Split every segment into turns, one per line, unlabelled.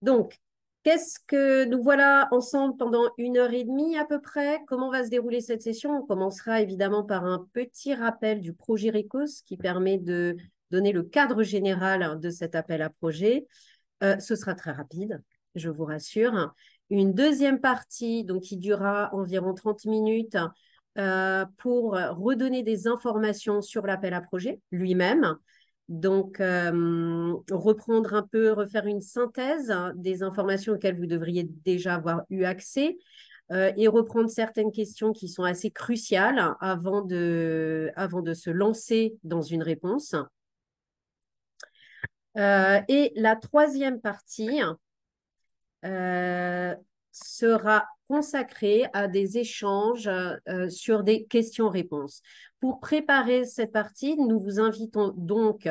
Donc, qu'est-ce que nous voilà ensemble pendant 1 heure et demie à peu près? Comment va se dérouler cette session? On commencera évidemment par un petit rappel du projet RECOS qui permet de donner le cadre général de cet appel à projet. Ce sera très rapide, je vous rassure. Une deuxième partie, donc, qui durera environ 30 minutes pour redonner des informations sur l'appel à projet lui-même. Donc, reprendre un peu, refaire une synthèse des informations auxquelles vous devriez déjà avoir eu accès et reprendre certaines questions qui sont assez cruciales avant de se lancer dans une réponse. Et la troisième partie sera consacrée à des échanges sur des questions-réponses. Pour préparer cette partie, nous vous invitons donc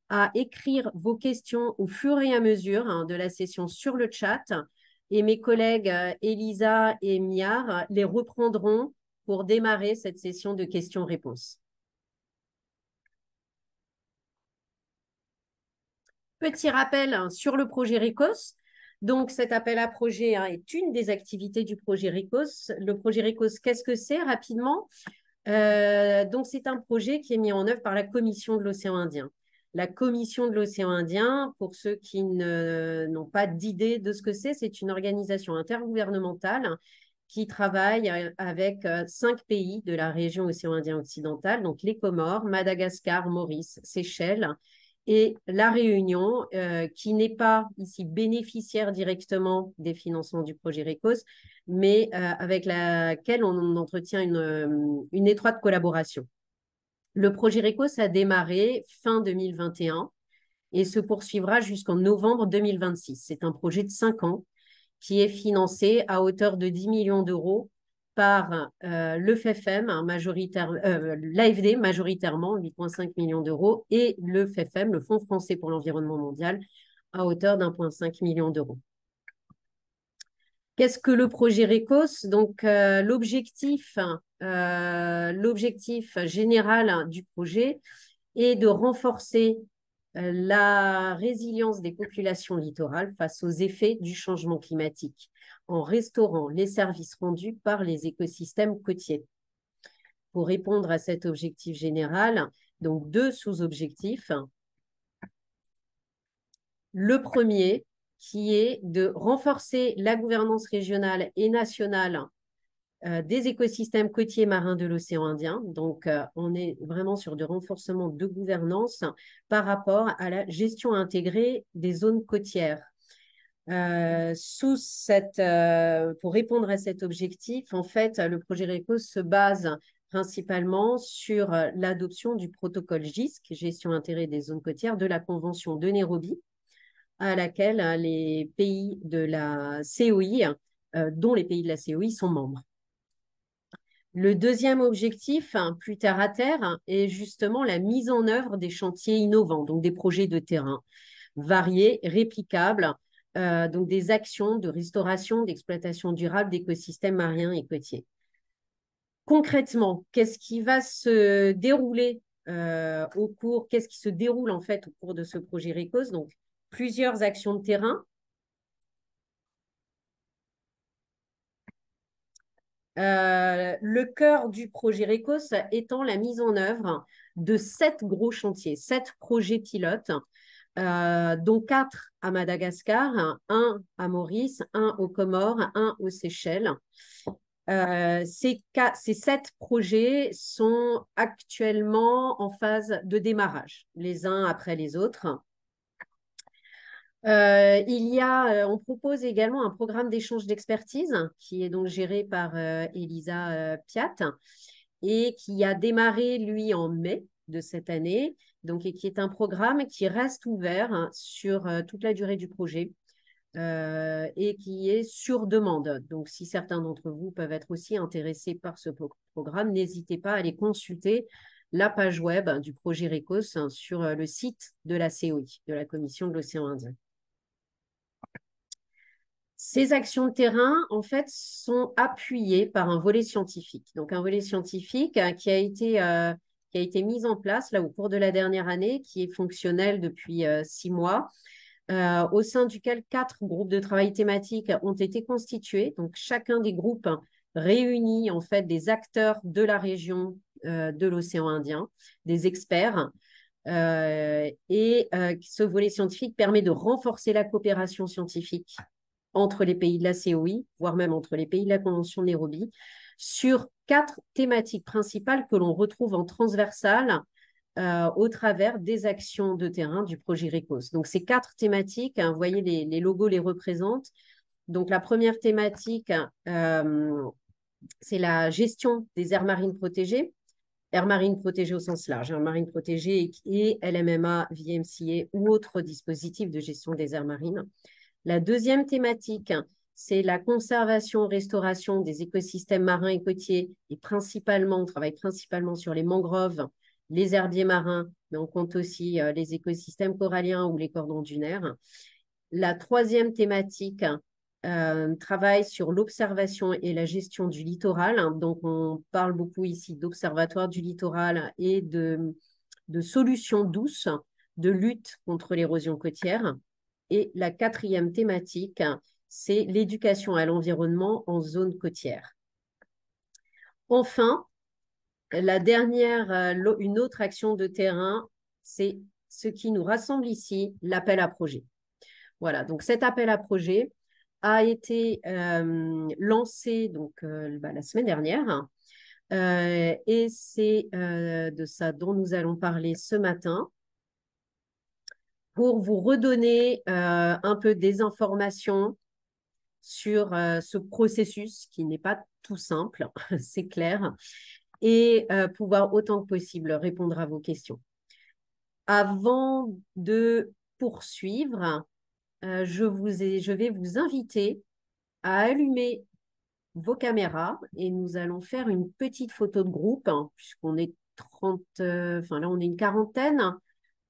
à écrire vos questions au fur et à mesure de la session sur le chat. Et mes collègues Elisa et Miar les reprendront pour démarrer cette session de questions-réponses. Petit rappel sur le projet RECOS. Donc, cet appel à projet est une des activités du projet RECOS. Le projet RECOS, qu'est-ce que c'est rapidement? Donc, c'est un projet qui est mis en œuvre par la Commission de l'océan Indien. La Commission de l'océan Indien, pour ceux qui n'ont pas d'idée de ce que c'est une organisation intergouvernementale qui travaille avec 5 pays de la région océan Indien occidental, donc les Comores, Madagascar, Maurice, Seychelles et la Réunion, qui n'est pas ici bénéficiaire directement des financements du projet RECOS, mais avec laquelle on entretient une étroite collaboration. Le projet RECOS a démarré fin 2021 et se poursuivra jusqu'en novembre 2026. C'est un projet de 5 ans qui est financé à hauteur de 10 millions d'euros par le FEFEM, l'AFD majoritairement, 8,5 millions d'euros, et le FEFEM, le Fonds français pour l'environnement mondial, à hauteur d'1,5 million d'euros. Qu'est-ce que le projet RECOS? Donc, l'objectif général du projet est de renforcer la résilience des populations littorales face aux effets du changement climatique en restaurant les services rendus par les écosystèmes côtiers. Pour répondre à cet objectif général, donc 2 sous-objectifs. Le premier, qui est de renforcer la gouvernance régionale et nationale des écosystèmes côtiers marins de l'océan Indien. Donc, on est vraiment sur du renforcement de gouvernance par rapport à la gestion intégrée des zones côtières. Pour répondre à cet objectif, en fait, le projet RECOS se base principalement sur l'adoption du protocole GISC, gestion intégrée des zones côtières, de la Convention de Nairobi, à laquelle les pays de la COI, dont les pays de la COI sont membres. Le deuxième objectif, plus terre à terre, est justement la mise en œuvre des chantiers innovants, donc des projets de terrain variés, réplicables, donc des actions de restauration, d'exploitation durable d'écosystèmes marins et côtiers. Concrètement, qu'est-ce qui va se dérouler qu'est-ce qui se déroule en fait au cours de ce projet RECOS? Donc, plusieurs actions de terrain. Le cœur du projet RECOS étant la mise en œuvre de 7 gros chantiers, 7 projets pilotes, dont 4 à Madagascar, 1 à Maurice, 1 aux Comores, 1 aux Seychelles. Ces 7 projets sont actuellement en phase de démarrage, les uns après les autres. On propose également un programme d'échange d'expertise qui est donc géré par Elisa Piat et qui a démarré, lui, en mai de cette année, donc, et qui est un programme qui reste ouvert sur toute la durée du projet et qui est sur demande. Donc, si certains d'entre vous peuvent être aussi intéressés par ce programme, n'hésitez pas à aller consulter la page web du projet RECOS sur le site de la COI, de la Commission de l'océan Indien. Ces actions de terrain, en fait, sont appuyées par un volet scientifique. Donc, un volet scientifique qui a été mis en place là au cours de la dernière année, qui est fonctionnel depuis 6 mois, au sein duquel 4 groupes de travail thématiques ont été constitués. Donc, chacun des groupes réunit en fait des acteurs de la région de l'océan Indien, des experts. Ce volet scientifique permet de renforcer la coopération scientifique entre les pays de la COI, voire même entre les pays de la Convention de Nairobi, sur 4 thématiques principales que l'on retrouve en transversale au travers des actions de terrain du projet RECOS. Donc, ces 4 thématiques, hein, vous voyez, les logos les représentent. Donc, la première thématique, c'est la gestion des aires marines protégées. Aires marines protégées au sens large, aires marines protégées et LMMA, VMCA ou autres dispositifs de gestion des aires marines. La deuxième thématique, c'est la conservation, restauration des écosystèmes marins et côtiers. Et principalement, on travaille principalement sur les mangroves, les herbiers marins, mais on compte aussi les écosystèmes coralliens ou les cordons dunaires. La troisième thématique travaille sur l'observation et la gestion du littoral. Donc, on parle beaucoup ici d'observatoire du littoral et de solutions douces de lutte contre l'érosion côtière. Et la quatrième thématique, c'est l'éducation à l'environnement en zone côtière. Enfin, la dernière, une autre action de terrain, c'est ce qui nous rassemble ici, l'appel à projet. Voilà, donc cet appel à projet a été lancé donc, la semaine dernière. Et c'est de ça dont nous allons parler ce matin pour vous redonner un peu des informations sur ce processus qui n'est pas tout simple, c'est clair, et pouvoir autant que possible répondre à vos questions. Avant de poursuivre, je vais vous inviter à allumer vos caméras et nous allons faire une petite photo de groupe, hein, puisqu'on est 30, enfin là on est une quarantaine.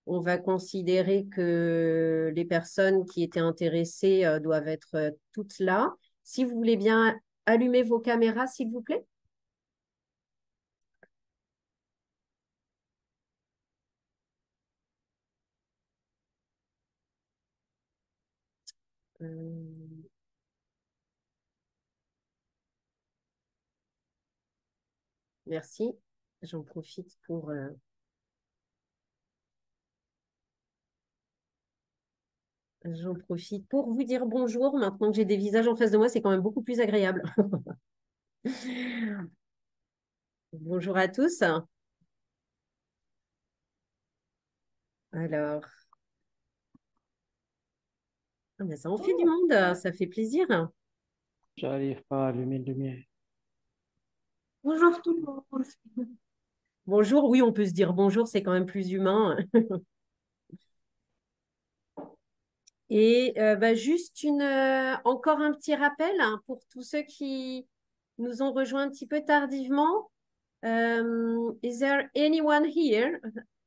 On va considérer que les personnes qui étaient intéressées doivent être toutes là. Si vous voulez bien allumer vos caméras, s'il vous plaît. Euh, Merci. J'en profite pour... J'en profite pour vous dire bonjour. Maintenant que j'ai des visages en face de moi, c'est quand même beaucoup plus agréable. Bonjour à tous. Alors, ah ben ça en fait du monde, ça fait plaisir.
J'arrive pas à allumer le lumière.
Bonjour tout le monde.
Bonjour, oui, on peut se dire bonjour, c'est quand même plus humain. Et juste encore un petit rappel hein, pour tous ceux qui nous ont rejoints un petit peu tardivement. Is there anyone here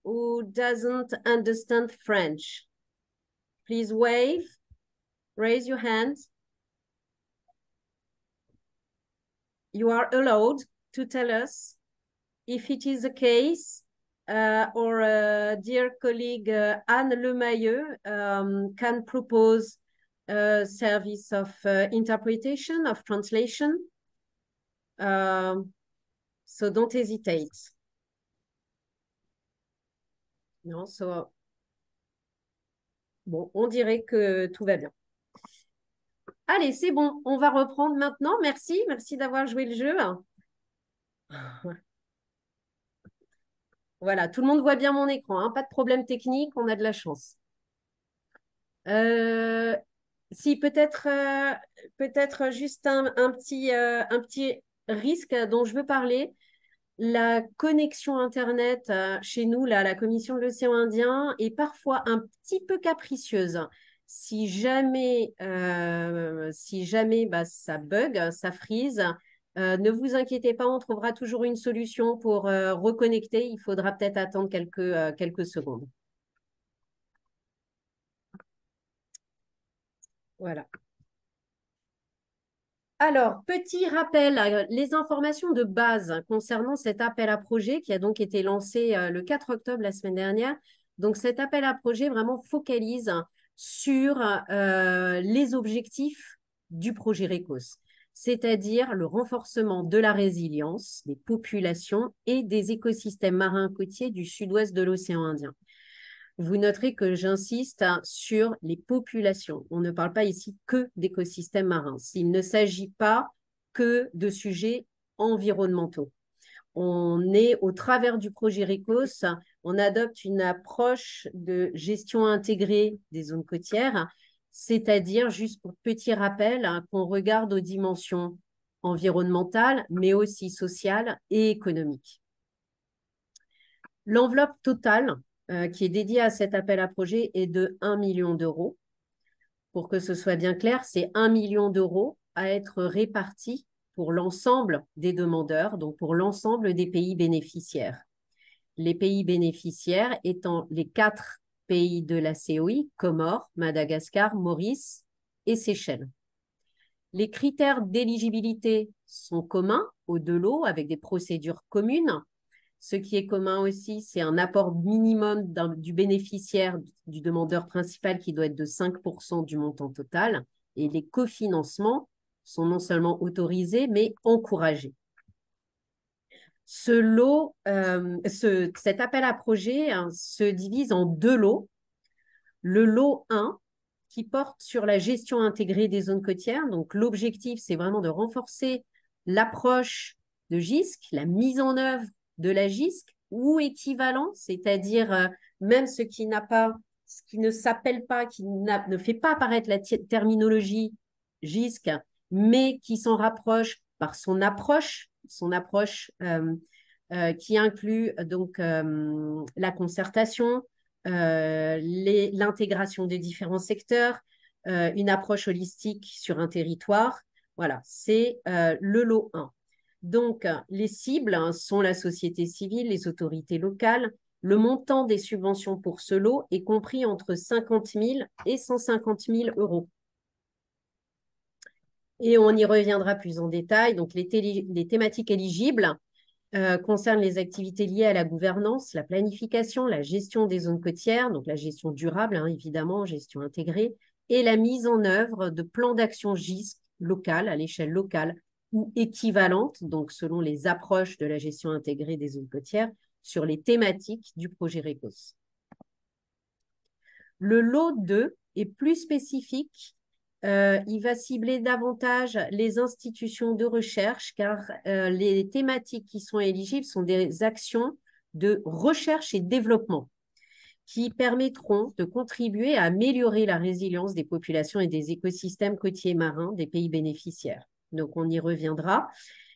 who doesn't understand French? Please wave, raise your hand. You are allowed to tell us if it is the case. Or dear colleague Anne Lemayeux can propose a service of interpretation, of translation. So don't hesitate. Non, bon, on dirait que tout va bien. Allez, c'est bon, on va reprendre maintenant. Merci d'avoir joué le jeu. Voilà, tout le monde voit bien mon écran, hein, pas de problème technique, on a de la chance. Si peut-être juste un petit risque dont je veux parler. La connexion Internet chez nous, là, à la Commission de l'océan Indien, est parfois un petit peu capricieuse. Si jamais ça bug, ça freeze, ne vous inquiétez pas, on trouvera toujours une solution pour reconnecter. Il faudra peut-être attendre quelques secondes. Voilà. Alors, petit rappel, les informations de base concernant cet appel à projet qui a donc été lancé le 4 octobre la semaine dernière. Donc, cet appel à projet vraiment focalise sur les objectifs du projet RECOS, c'est-à-dire le renforcement de la résilience des populations et des écosystèmes marins côtiers du sud-ouest de l'océan Indien. Vous noterez que j'insiste sur les populations. On ne parle pas ici que d'écosystèmes marins. Il ne s'agit pas que de sujets environnementaux. On est au travers du projet RECOS, on adopte une approche de gestion intégrée des zones côtières, c'est-à-dire, juste pour petit rappel, qu'on regarde aux dimensions environnementales, mais aussi sociales et économiques. L'enveloppe totale qui est dédiée à cet appel à projet est de 1 million d'euros. Pour que ce soit bien clair, c'est 1 million d'euros à être répartis pour l'ensemble des demandeurs, donc pour l'ensemble des pays bénéficiaires. Les pays bénéficiaires étant les 4 pays de la COI, Comores, Madagascar, Maurice et Seychelles. Les critères d'éligibilité sont communs aux deux lots avec des procédures communes. Ce qui est commun aussi, c'est un apport minimum du bénéficiaire, du demandeur principal qui doit être de 5% du montant total. Et les cofinancements sont non seulement autorisés, mais encouragés. Cet appel à projet se divise en 2 lots. Le lot 1, qui porte sur la gestion intégrée des zones côtières. Donc, l'objectif, c'est vraiment de renforcer l'approche de GISC, la mise en œuvre de la GISC ou équivalent, c'est-à-dire même ce qui ne s'appelle pas, qui ne fait pas apparaître la terminologie GISC, mais qui s'en rapproche par son approche qui inclut donc la concertation, l'intégration des différents secteurs, une approche holistique sur un territoire. Voilà, c'est le lot 1. Donc, les cibles sont la société civile, les autorités locales. Le montant des subventions pour ce lot est compris entre 50 000 et 150 000 euros. Et on y reviendra plus en détail. Donc, les thématiques éligibles concernent les activités liées à la gouvernance, la planification, la gestion des zones côtières, donc la gestion durable, évidemment, gestion intégrée, et la mise en œuvre de plans d'action GISC locales, à l'échelle locale, ou équivalentes, donc selon les approches de la gestion intégrée des zones côtières, sur les thématiques du projet RECOS. Le lot 2 est plus spécifique. Il va cibler davantage les institutions de recherche car les thématiques qui sont éligibles sont des actions de recherche et développement qui permettront de contribuer à améliorer la résilience des populations et des écosystèmes côtiers marins des pays bénéficiaires. Donc, on y reviendra.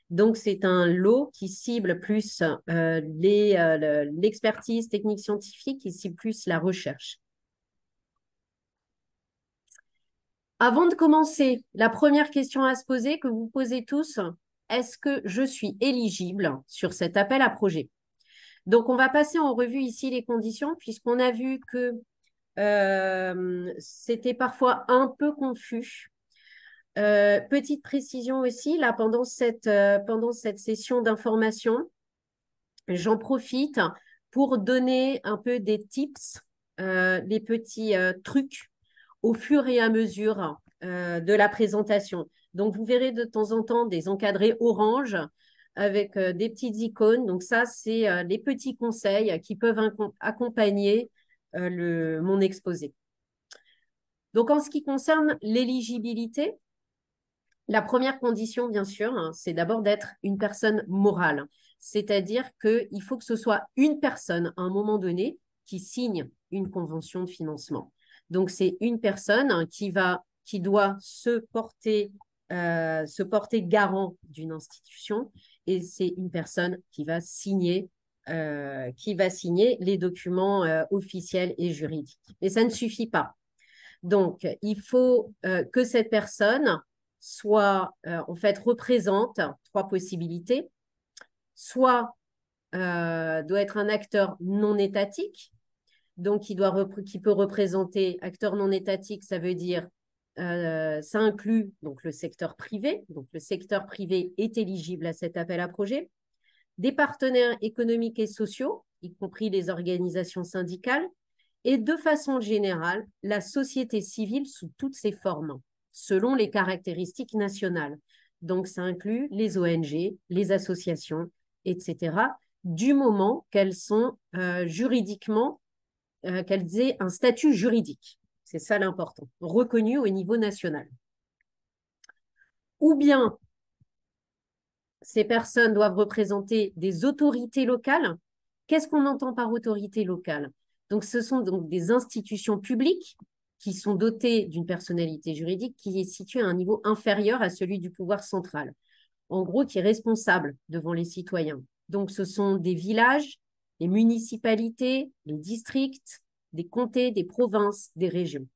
Donc, c'est un lot qui cible plus l'expertise technique scientifique, qui cible plus la recherche. Avant de commencer, la première question à se poser, que vous posez tous, est-ce que je suis éligible sur cet appel à projet? Donc, on va passer en revue ici les conditions, puisqu'on a vu que c'était parfois un peu confus. Petite précision aussi, là, pendant cette session d'information, j'en profite pour donner un peu des tips, des petits trucs au fur et à mesure de la présentation. Donc, vous verrez de temps en temps des encadrés orange avec des petites icônes. Donc, ça, c'est les petits conseils qui peuvent accompagner mon exposé. Donc, en ce qui concerne l'éligibilité, la première condition, bien sûr, c'est d'abord d'être une personne morale. C'est-à-dire qu'il faut que ce soit une personne, à un moment donné, qui signe une convention de financement. Donc, c'est une personne qui doit se porter garant d'une institution et c'est une personne qui va signer les documents officiels et juridiques. Mais ça ne suffit pas. Donc, il faut que cette personne représente 3 possibilités. Soit doit être un acteur non étatique, donc qui peut représenter acteur non étatique, ça veut dire ça inclut donc le secteur privé. Donc le secteur privé est éligible à cet appel à projet. Des partenaires économiques et sociaux, y compris les organisations syndicales, et de façon générale, la société civile sous toutes ses formes, selon les caractéristiques nationales. Donc, ça inclut les ONG, les associations, etc., du moment qu'elles sont juridiquement, qu'elles aient un statut juridique. C'est ça l'important, reconnu au niveau national. Ou bien ces personnes doivent représenter des autorités locales. Qu'est-ce qu'on entend par autorité locale? Donc, ce sont donc des institutions publiques qui sont dotées d'une personnalité juridique qui est située à un niveau inférieur à celui du pouvoir central. En gros, qui est responsable devant les citoyens. Donc, ce sont des villages, des municipalités, des districts, des comtés, des provinces, des régions.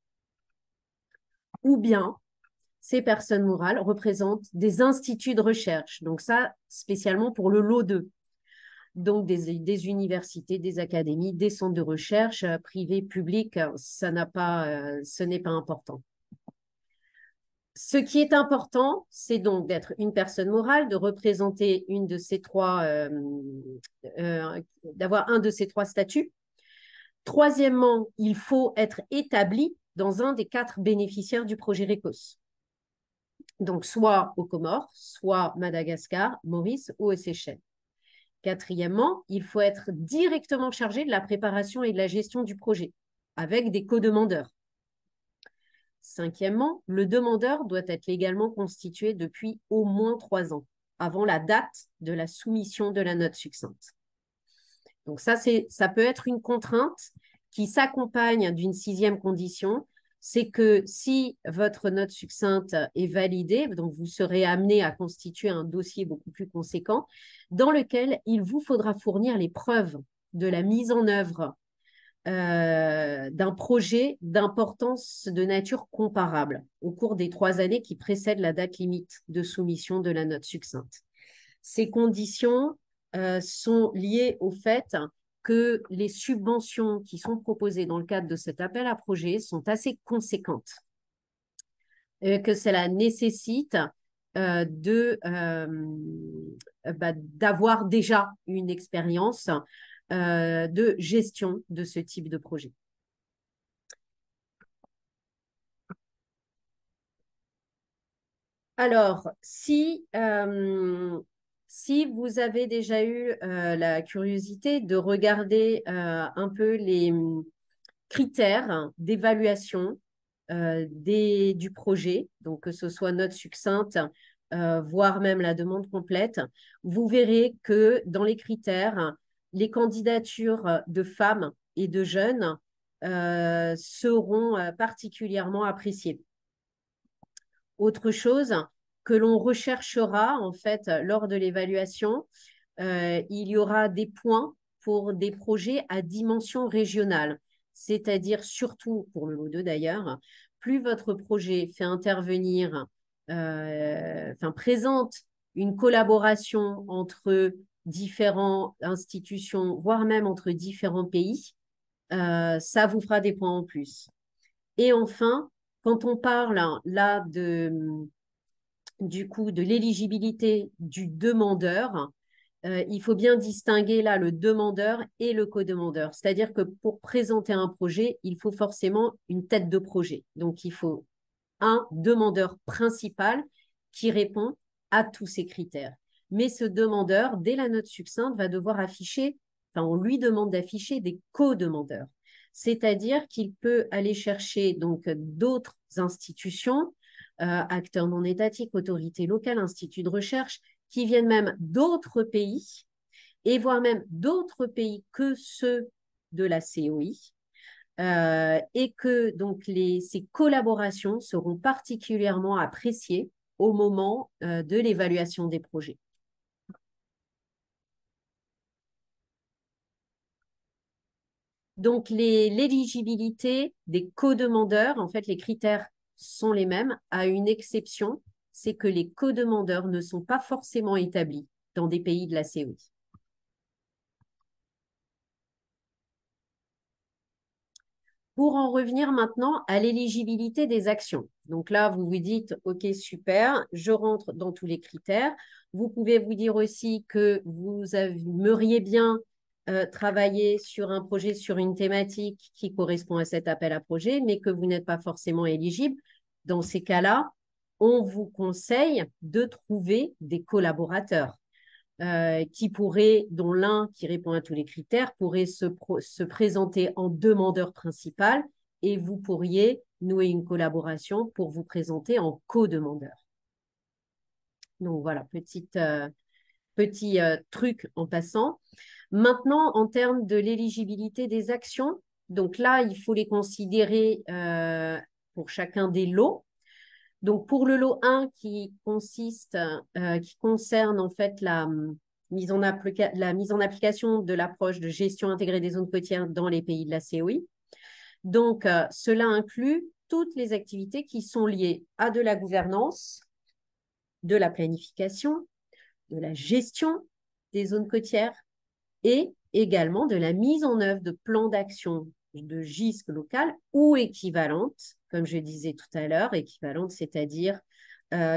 Ou bien, ces personnes morales représentent des instituts de recherche. Donc ça, spécialement pour le lot 2. Donc des universités, des académies, des centres de recherche privés, publics, ce n'est pas important. Ce qui est important, c'est donc d'être une personne morale, de représenter une de ces trois, d'avoir un de ces trois statuts. Troisièmement, il faut être établi dans un des 4 bénéficiaires du projet RECOS. Donc, soit aux Comores, soit Madagascar, Maurice ou aux Seychelles. Quatrièmement, il faut être directement chargé de la préparation et de la gestion du projet, avec des co-demandeurs. Cinquièmement, le demandeur doit être légalement constitué depuis au moins 3 ans, avant la date de la soumission de la note succincte. Donc ça peut être une contrainte qui s'accompagne d'une 6e condition, c'est que si votre note succincte est validée, donc vous serez amené à constituer un dossier beaucoup plus conséquent, dans lequel il vous faudra fournir les preuves de la mise en œuvre d'un projet d'importance de nature comparable au cours des 3 années qui précèdent la date limite de soumission de la note succincte. Ces conditions sont liées au fait que les subventions qui sont proposées dans le cadre de cet appel à projet sont assez conséquentes, que cela nécessite d'avoir déjà une expérience de gestion de ce type de projet. Alors, si vous avez déjà eu la curiosité de regarder un peu les critères d'évaluation du projet, donc que ce soit note succincte, voire même la demande complète, vous verrez que dans les critères, les candidatures de femmes et de jeunes seront particulièrement appréciées. Autre chose que l'on recherchera en fait lors de l'évaluation, il y aura des points pour des projets à dimension régionale, c'est-à-dire surtout pour le lot 2 d'ailleurs, plus votre projet fait intervenir, présente une collaboration entre différentes institutions, voire même entre différents pays, ça vous fera des points en plus. Et enfin, quand on parle là du coup de l'éligibilité du demandeur, il faut bien distinguer là le demandeur et le co-demandeur. C'est-à-dire que pour présenter un projet, il faut forcément une tête de projet. Donc, il faut un demandeur principal qui répond à tous ces critères. Mais ce demandeur, dès la note succincte, va devoir afficher, on lui demande d'afficher des co-demandeurs. C'est-à-dire qu'il peut aller chercher donc d'autres institutions, acteurs non étatiques, autorités locales, instituts de recherche, qui viennent même d'autres pays, et voire même d'autres pays que ceux de la COI, et que donc ces collaborations seront particulièrement appréciées au moment de l'évaluation des projets. Donc, l'éligibilité des co-demandeurs, en fait, les critères sont les mêmes, à une exception, c'est que les co-demandeurs ne sont pas forcément établis dans des pays de la COI. Pour en revenir maintenant à l'éligibilité des actions. Donc là, vous vous dites, OK, super, je rentre dans tous les critères. Vous pouvez vous dire aussi que vous aimeriez bien travailler sur un projet, sur une thématique qui correspond à cet appel à projet, mais que vous n'êtes pas forcément éligible. Dans ces cas-là, on vous conseille de trouver des collaborateurs dont l'un qui répond à tous les critères pourrait se présenter en demandeur principal et vous pourriez nouer une collaboration pour vous présenter en co-demandeur. Donc voilà, petit truc en passant. Maintenant, en termes de l'éligibilité des actions, donc là, il faut les considérer pour chacun des lots. Donc, pour le lot 1 qui concerne en fait la mise en application de l'approche de gestion intégrée des zones côtières dans les pays de la COI. Donc, cela inclut toutes les activités qui sont liées à de la gouvernance, de la planification, de la gestion des zones côtières et également de la mise en œuvre de plans d'action de GISC local ou équivalente, comme je disais tout à l'heure, équivalente, c'est-à-dire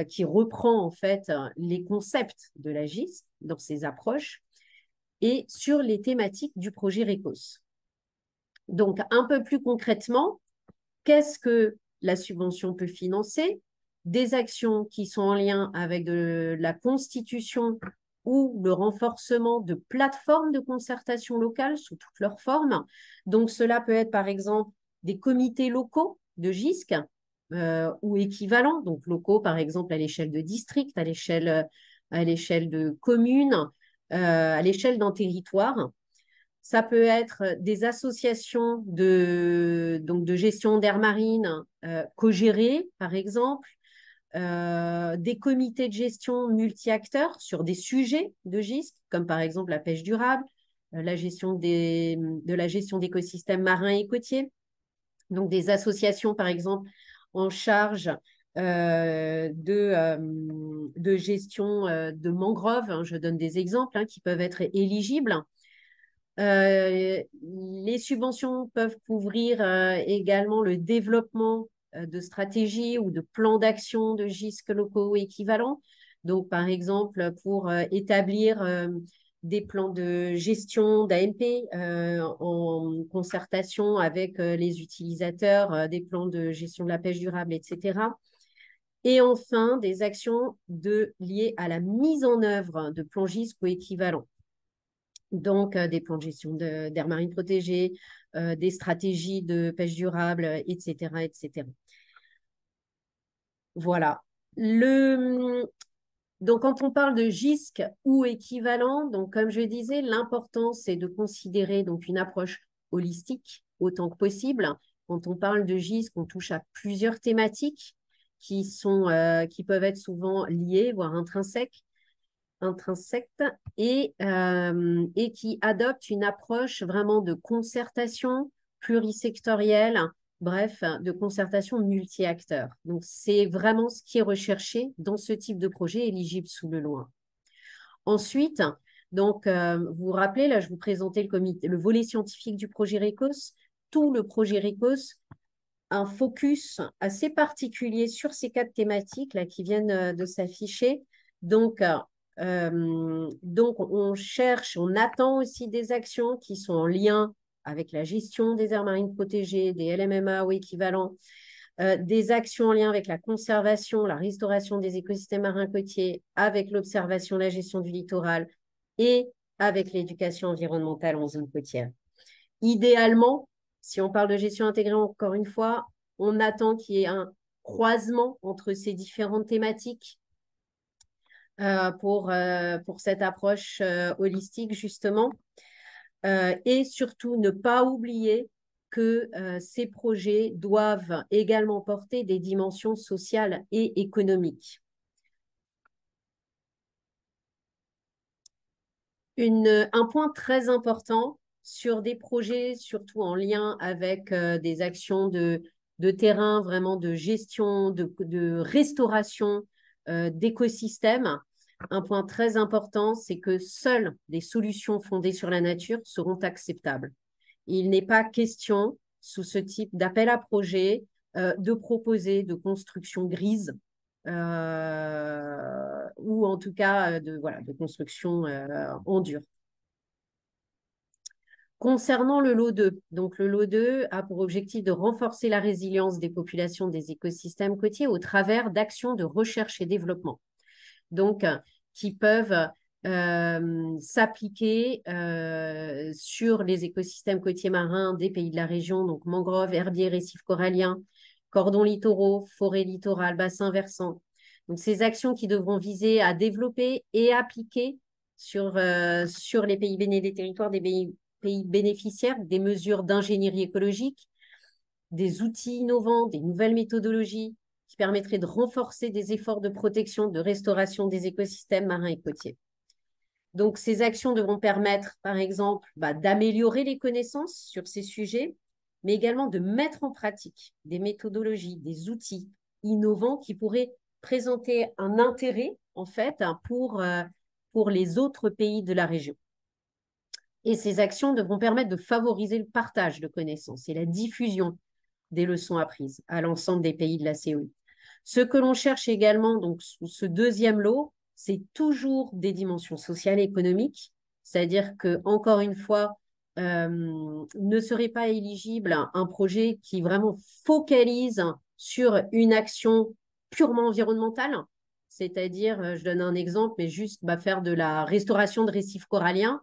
qui reprend en fait les concepts de la GISC dans ses approches et sur les thématiques du projet RECOS. Donc, un peu plus concrètement, qu'est-ce que la subvention peut financer? Des actions qui sont en lien avec de la constitution ou le renforcement de plateformes de concertation locale sous toutes leurs formes. Donc, cela peut être par exemple des comités locaux de GISC ou équivalents, donc locaux par exemple à l'échelle de district, à l'échelle de communes, à l'échelle d'un territoire. Ça peut être des associations de gestion d'air marine co-gérées, par exemple, des comités de gestion multi-acteurs sur des sujets de GISC, comme par exemple la pêche durable, de la gestion d'écosystèmes marins et côtiers. Donc des associations, par exemple, en charge de gestion de mangroves, hein, je donne des exemples hein, qui peuvent être éligibles. Les subventions peuvent couvrir également le développement de stratégies ou de plans d'action de GISC locaux équivalents. Donc, par exemple, pour établir des plans de gestion d'AMP en concertation avec les utilisateurs, des plans de gestion de la pêche durable, etc. Et enfin, des actions liées à la mise en œuvre de plans GISC ou équivalents. Donc, des plans de gestion d'air marine protégé, des stratégies de pêche durable, etc., etc. Voilà. Donc, quand on parle de GISC ou équivalent, donc, comme je disais, l'important, c'est de considérer donc, une approche holistique autant que possible. Quand on parle de GISC, on touche à plusieurs thématiques qui peuvent être souvent liées, voire intrinsèques et qui adopte une approche vraiment de concertation plurisectorielle, bref, de concertation multi-acteurs. Donc, c'est vraiment ce qui est recherché dans ce type de projet éligible sous le lot 1. Ensuite, donc, vous vous rappelez, là, je vous présentais le volet scientifique du projet RECOS. Tout le projet RECOS, un focus assez particulier sur ces 4 thématiques là, qui viennent de s'afficher. Donc, on attend aussi des actions qui sont en lien avec la gestion des aires marines protégées, des LMMA ou équivalents, des actions en lien avec la conservation, la restauration des écosystèmes marins côtiers, avec l'observation, la gestion du littoral et avec l'éducation environnementale en zone côtière. Idéalement, si on parle de gestion intégrée, encore une fois, on attend qu'il y ait un croisement entre ces différentes thématiques pour cette approche holistique, justement. Et surtout, ne pas oublier que ces projets doivent également porter des dimensions sociales et économiques. Un point très important sur des projets, surtout en lien avec des actions de terrain, vraiment de gestion, de restauration d'écosystèmes. Un point très important, c'est que seules des solutions fondées sur la nature seront acceptables. Il n'est pas question, sous ce type d'appel à projet, de proposer de construction grise ou en tout cas de construction en dur. Concernant le lot 2, donc le lot 2 a pour objectif de renforcer la résilience des populations des écosystèmes côtiers au travers d'actions de recherche et développement, donc qui peuvent s'appliquer sur les écosystèmes côtiers marins des pays de la région, donc mangroves, herbiers, récifs coralliens, cordons littoraux, forêts littorales, bassins versants. Donc, ces actions qui devront viser à développer et appliquer sur les pays les territoires des pays bénéficiaires des mesures d'ingénierie écologique, des outils innovants, des nouvelles méthodologies qui permettraient de renforcer des efforts de protection, de restauration des écosystèmes marins et côtiers. Donc, ces actions devront permettre, par exemple, d'améliorer les connaissances sur ces sujets, mais également de mettre en pratique des méthodologies, des outils innovants qui pourraient présenter un intérêt, en fait, pour les autres pays de la région. Et ces actions devront permettre de favoriser le partage de connaissances et la diffusion des leçons apprises à l'ensemble des pays de la COI. Ce que l'on cherche également, donc, sous ce deuxième lot, c'est toujours des dimensions sociales et économiques, c'est-à-dire que, encore une fois, ne serait pas éligible un projet qui vraiment focalise sur une action purement environnementale, c'est-à-dire, je donne un exemple, mais juste faire de la restauration de récifs coralliens.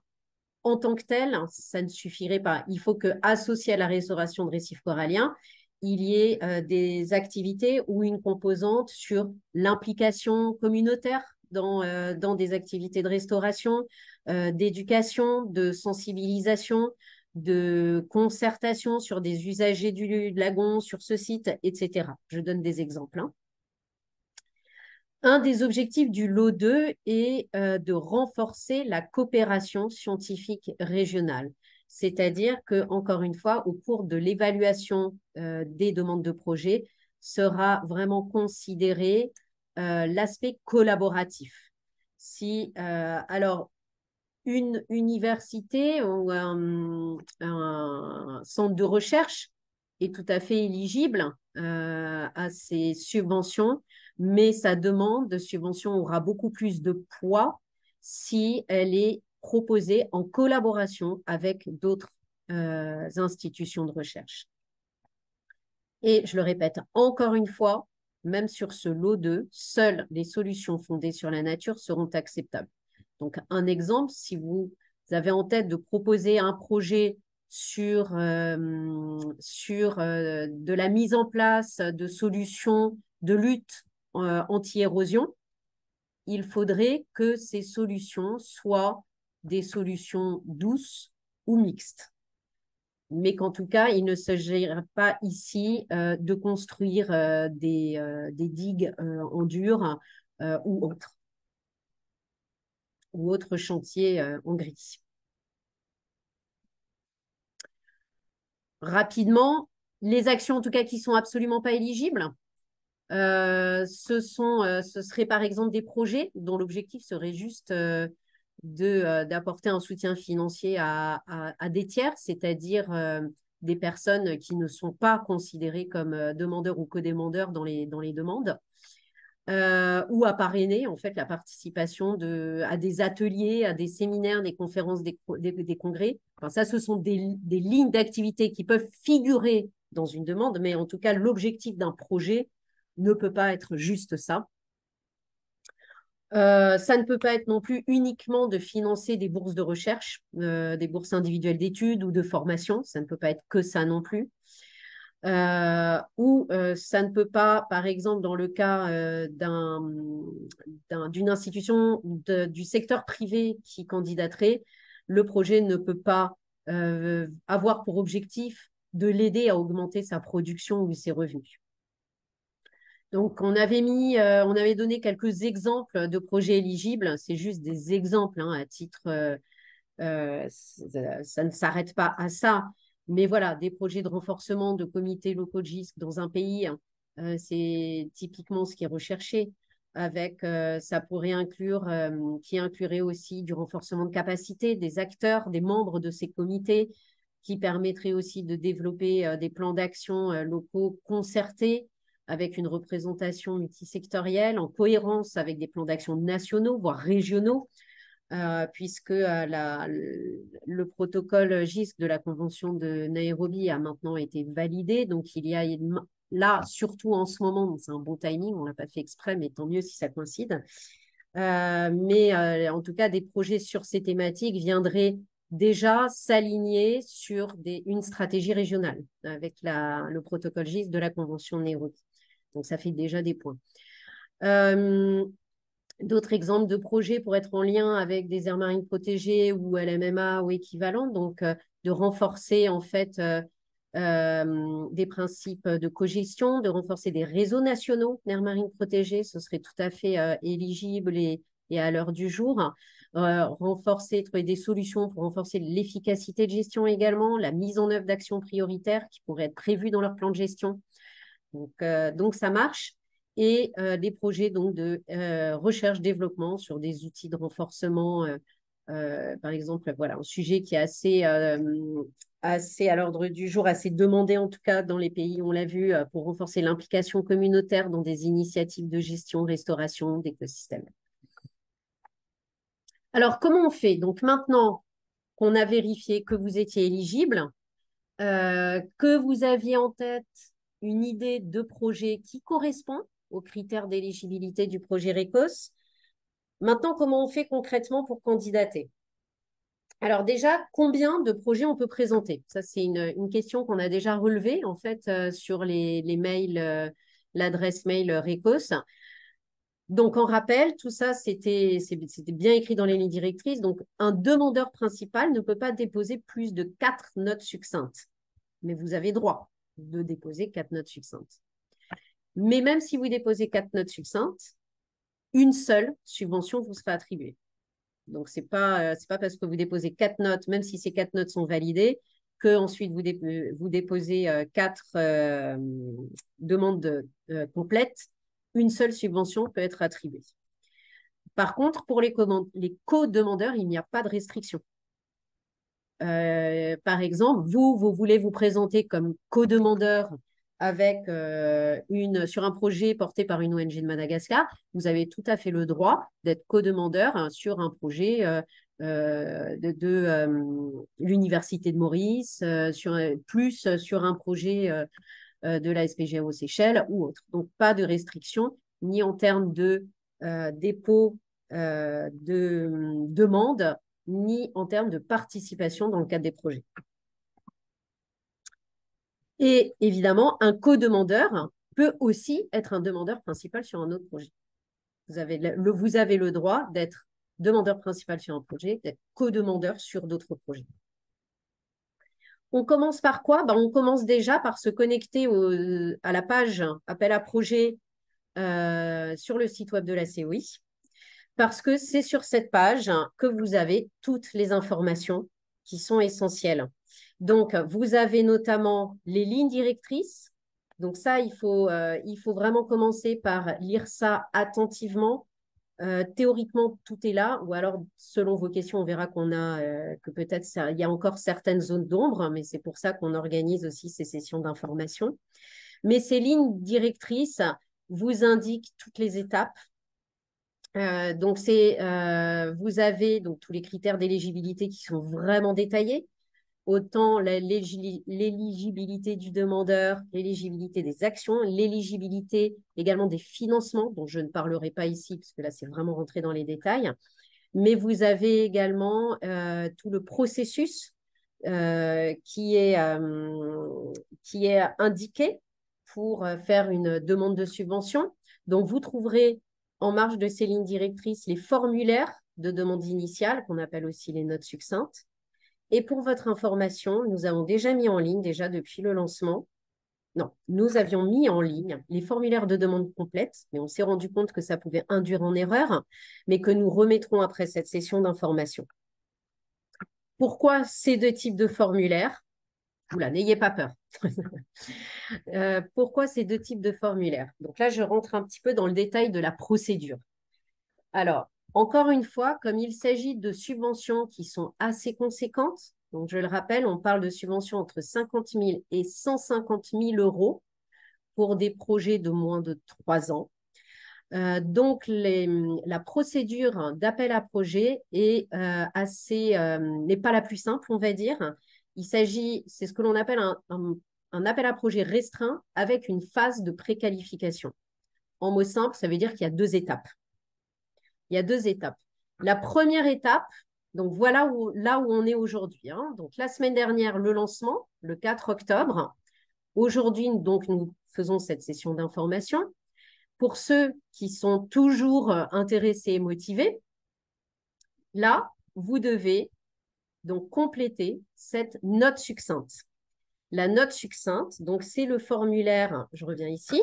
En tant que tel, ça ne suffirait pas. Il faut qu'associé à la restauration de récifs coralliens, il y ait des activités ou une composante sur l'implication communautaire dans des activités de restauration, d'éducation, de sensibilisation, de concertation sur des usagers du lagon, sur ce site, etc. Je donne des exemples. Un des objectifs du lot 2 est de renforcer la coopération scientifique régionale. C'est-à-dire que, encore une fois, au cours de l'évaluation des demandes de projet, sera vraiment considéré l'aspect collaboratif. Alors, une université ou un centre de recherche est tout à fait éligible à ces subventions, mais sa demande de subvention aura beaucoup plus de poids si elle est proposée en collaboration avec d'autres institutions de recherche. Et je le répète encore une fois, même sur ce lot 2, seules les solutions fondées sur la nature seront acceptables. Donc, un exemple, si vous avez en tête de proposer un projet sur de la mise en place de solutions de lutte anti-érosion, il faudrait que ces solutions soient des solutions douces ou mixtes. Mais qu'en tout cas, il ne s'agira pas ici de construire des digues en dur ou autres chantiers en gris. Rapidement, les actions en tout cas qui sont absolument pas éligibles, ce serait par exemple des projets dont l'objectif serait juste d'apporter un soutien financier à des tiers, c'est-à-dire des personnes qui ne sont pas considérées comme demandeurs ou co-demandeurs dans les demandes, ou à parrainer en fait la participation à des ateliers, à des séminaires, des conférences, des congrès. Enfin, ça, ce sont des lignes d'activité qui peuvent figurer dans une demande, mais en tout cas, l'objectif d'un projet ne peut pas être juste ça. Ça ne peut pas être non plus uniquement de financer des bourses de recherche, des bourses individuelles d'études ou de formation. Ça ne peut pas être que ça non plus. Ou ça ne peut pas, par exemple, dans le cas d'une institution du secteur privé qui candidaterait, le projet ne peut pas avoir pour objectif de l'aider à augmenter sa production ou ses revenus. Donc, on avait donné quelques exemples de projets éligibles. C'est juste des exemples à titre, ça ne s'arrête pas à ça. Mais voilà, des projets de renforcement de comités locaux de GISC dans un pays, c'est typiquement ce qui est recherché. Ça pourrait qui inclurait aussi du renforcement de capacité des acteurs, des membres de ces comités, qui permettrait aussi de développer des plans d'action locaux concertés avec une représentation multisectorielle en cohérence avec des plans d'action nationaux, voire régionaux, puisque le protocole GISC de la Convention de Nairobi a maintenant été validé. Donc, il y a là, surtout en ce moment, c'est un bon timing, on ne l'a pas fait exprès, mais tant mieux si ça coïncide. En tout cas, des projets sur ces thématiques viendraient déjà s'aligner sur une stratégie régionale avec le protocole GISC de la Convention de Nairobi. Donc, ça fait déjà des points. D'autres exemples de projets pour être en lien avec des aires marines protégées ou LMMA ou équivalent, donc de renforcer en fait des principes de cogestion, de renforcer des réseaux nationaux d'aires marines protégées, ce serait tout à fait éligible et à l'heure du jour. Trouver des solutions pour renforcer l'efficacité de gestion également, la mise en œuvre d'actions prioritaires qui pourraient être prévues dans leur plan de gestion. Donc ça marche. Et des projets donc, de recherche-développement sur des outils de renforcement. Par exemple, voilà, un sujet qui est assez à l'ordre du jour, assez demandé en tout cas dans les pays, on l'a vu, pour renforcer l'implication communautaire dans des initiatives de gestion, restauration d'écosystèmes. Alors, comment on fait? Donc maintenant qu'on a vérifié que vous étiez éligible, que vous aviez en tête une idée de projet qui correspond aux critères d'éligibilité du projet RECOS. Maintenant, comment on fait concrètement pour candidater? Alors déjà, combien de projets on peut présenter? Ça, c'est une question qu'on a déjà relevée en fait sur les mails, l'adresse mail RECOS. Donc, en rappel, tout ça, c'était bien écrit dans les lignes directrices. Donc, un demandeur principal ne peut pas déposer plus de 4 notes succinctes. Mais vous avez droit de déposer 4 notes succinctes. Mais même si vous déposez 4 notes succinctes, une seule subvention vous sera attribuée. Donc, ce n'est pas parce que vous déposez 4 notes, même si ces 4 notes sont validées, qu'ensuite vous déposez 4 demandes complètes, une seule subvention peut être attribuée. Par contre, pour les co-demandeurs, il n'y a pas de restriction. Par exemple, vous voulez vous présenter comme co-demandeur sur un projet porté par une ONG de Madagascar, vous avez tout à fait le droit d'être co-demandeur sur un projet de l'Université de Maurice, sur un projet de la SPGA aux Seychelles ou autre. Donc, pas de restriction, ni en termes de dépôt de demande, ni en termes de participation dans le cadre des projets. Et évidemment, un co-demandeur peut aussi être un demandeur principal sur un autre projet. Vous avez le droit d'être demandeur principal sur un projet, d'être co-demandeur sur d'autres projets. On commence par quoi? On commence déjà par se connecter à la page appel à projet sur le site web de la COI, parce que c'est sur cette page que vous avez toutes les informations qui sont essentielles. Donc, vous avez notamment les lignes directrices. Donc ça, il faut vraiment commencer par lire ça attentivement. Théoriquement, tout est là, ou alors, selon vos questions, on verra que peut-être il y a encore certaines zones d'ombre, mais c'est pour ça qu'on organise aussi ces sessions d'information. Mais ces lignes directrices vous indiquent toutes les étapes. Donc, vous avez donc, tous les critères d'éligibilité qui sont vraiment détaillés, autant l'éligibilité du demandeur, l'éligibilité des actions, l'éligibilité également des financements, dont je ne parlerai pas ici, parce que là, c'est vraiment rentré dans les détails. Mais vous avez également tout le processus qui est indiqué pour faire une demande de subvention. Donc, vous trouverez en marge de ces lignes directrices les formulaires de demande initiale, qu'on appelle aussi les notes succinctes. Et pour votre information, nous avons déjà mis en ligne, déjà depuis le lancement, nous avions mis en ligne les formulaires de demande complète, mais on s'est rendu compte que ça pouvait induire en erreur, mais que nous remettrons après cette session d'information. Pourquoi ces 2 types de formulaires? Oula, n'ayez pas peur. Pourquoi ces 2 types de formulaires? Donc là, je rentre un petit peu dans le détail de la procédure. Alors, encore une fois, comme il s'agit de subventions qui sont assez conséquentes, donc je le rappelle, on parle de subventions entre 50 000 et 150 000 euros pour des projets de moins de 3 ans. Donc, la procédure d'appel à projet est n'est pas la plus simple, on va dire. Il s'agit, c'est ce que l'on appelle un appel à projet restreint avec une phase de préqualification. En mots simples, ça veut dire qu'il y a deux étapes. Il y a deux étapes. La première étape, donc voilà là où on est aujourd'hui. Hein. Donc, la semaine dernière, le lancement, le 4 octobre. Aujourd'hui, donc, nous faisons cette session d'information. Pour ceux qui sont toujours intéressés et motivés, là, vous devez donc compléter cette note succincte. La note succincte, donc c'est le formulaire, je reviens ici,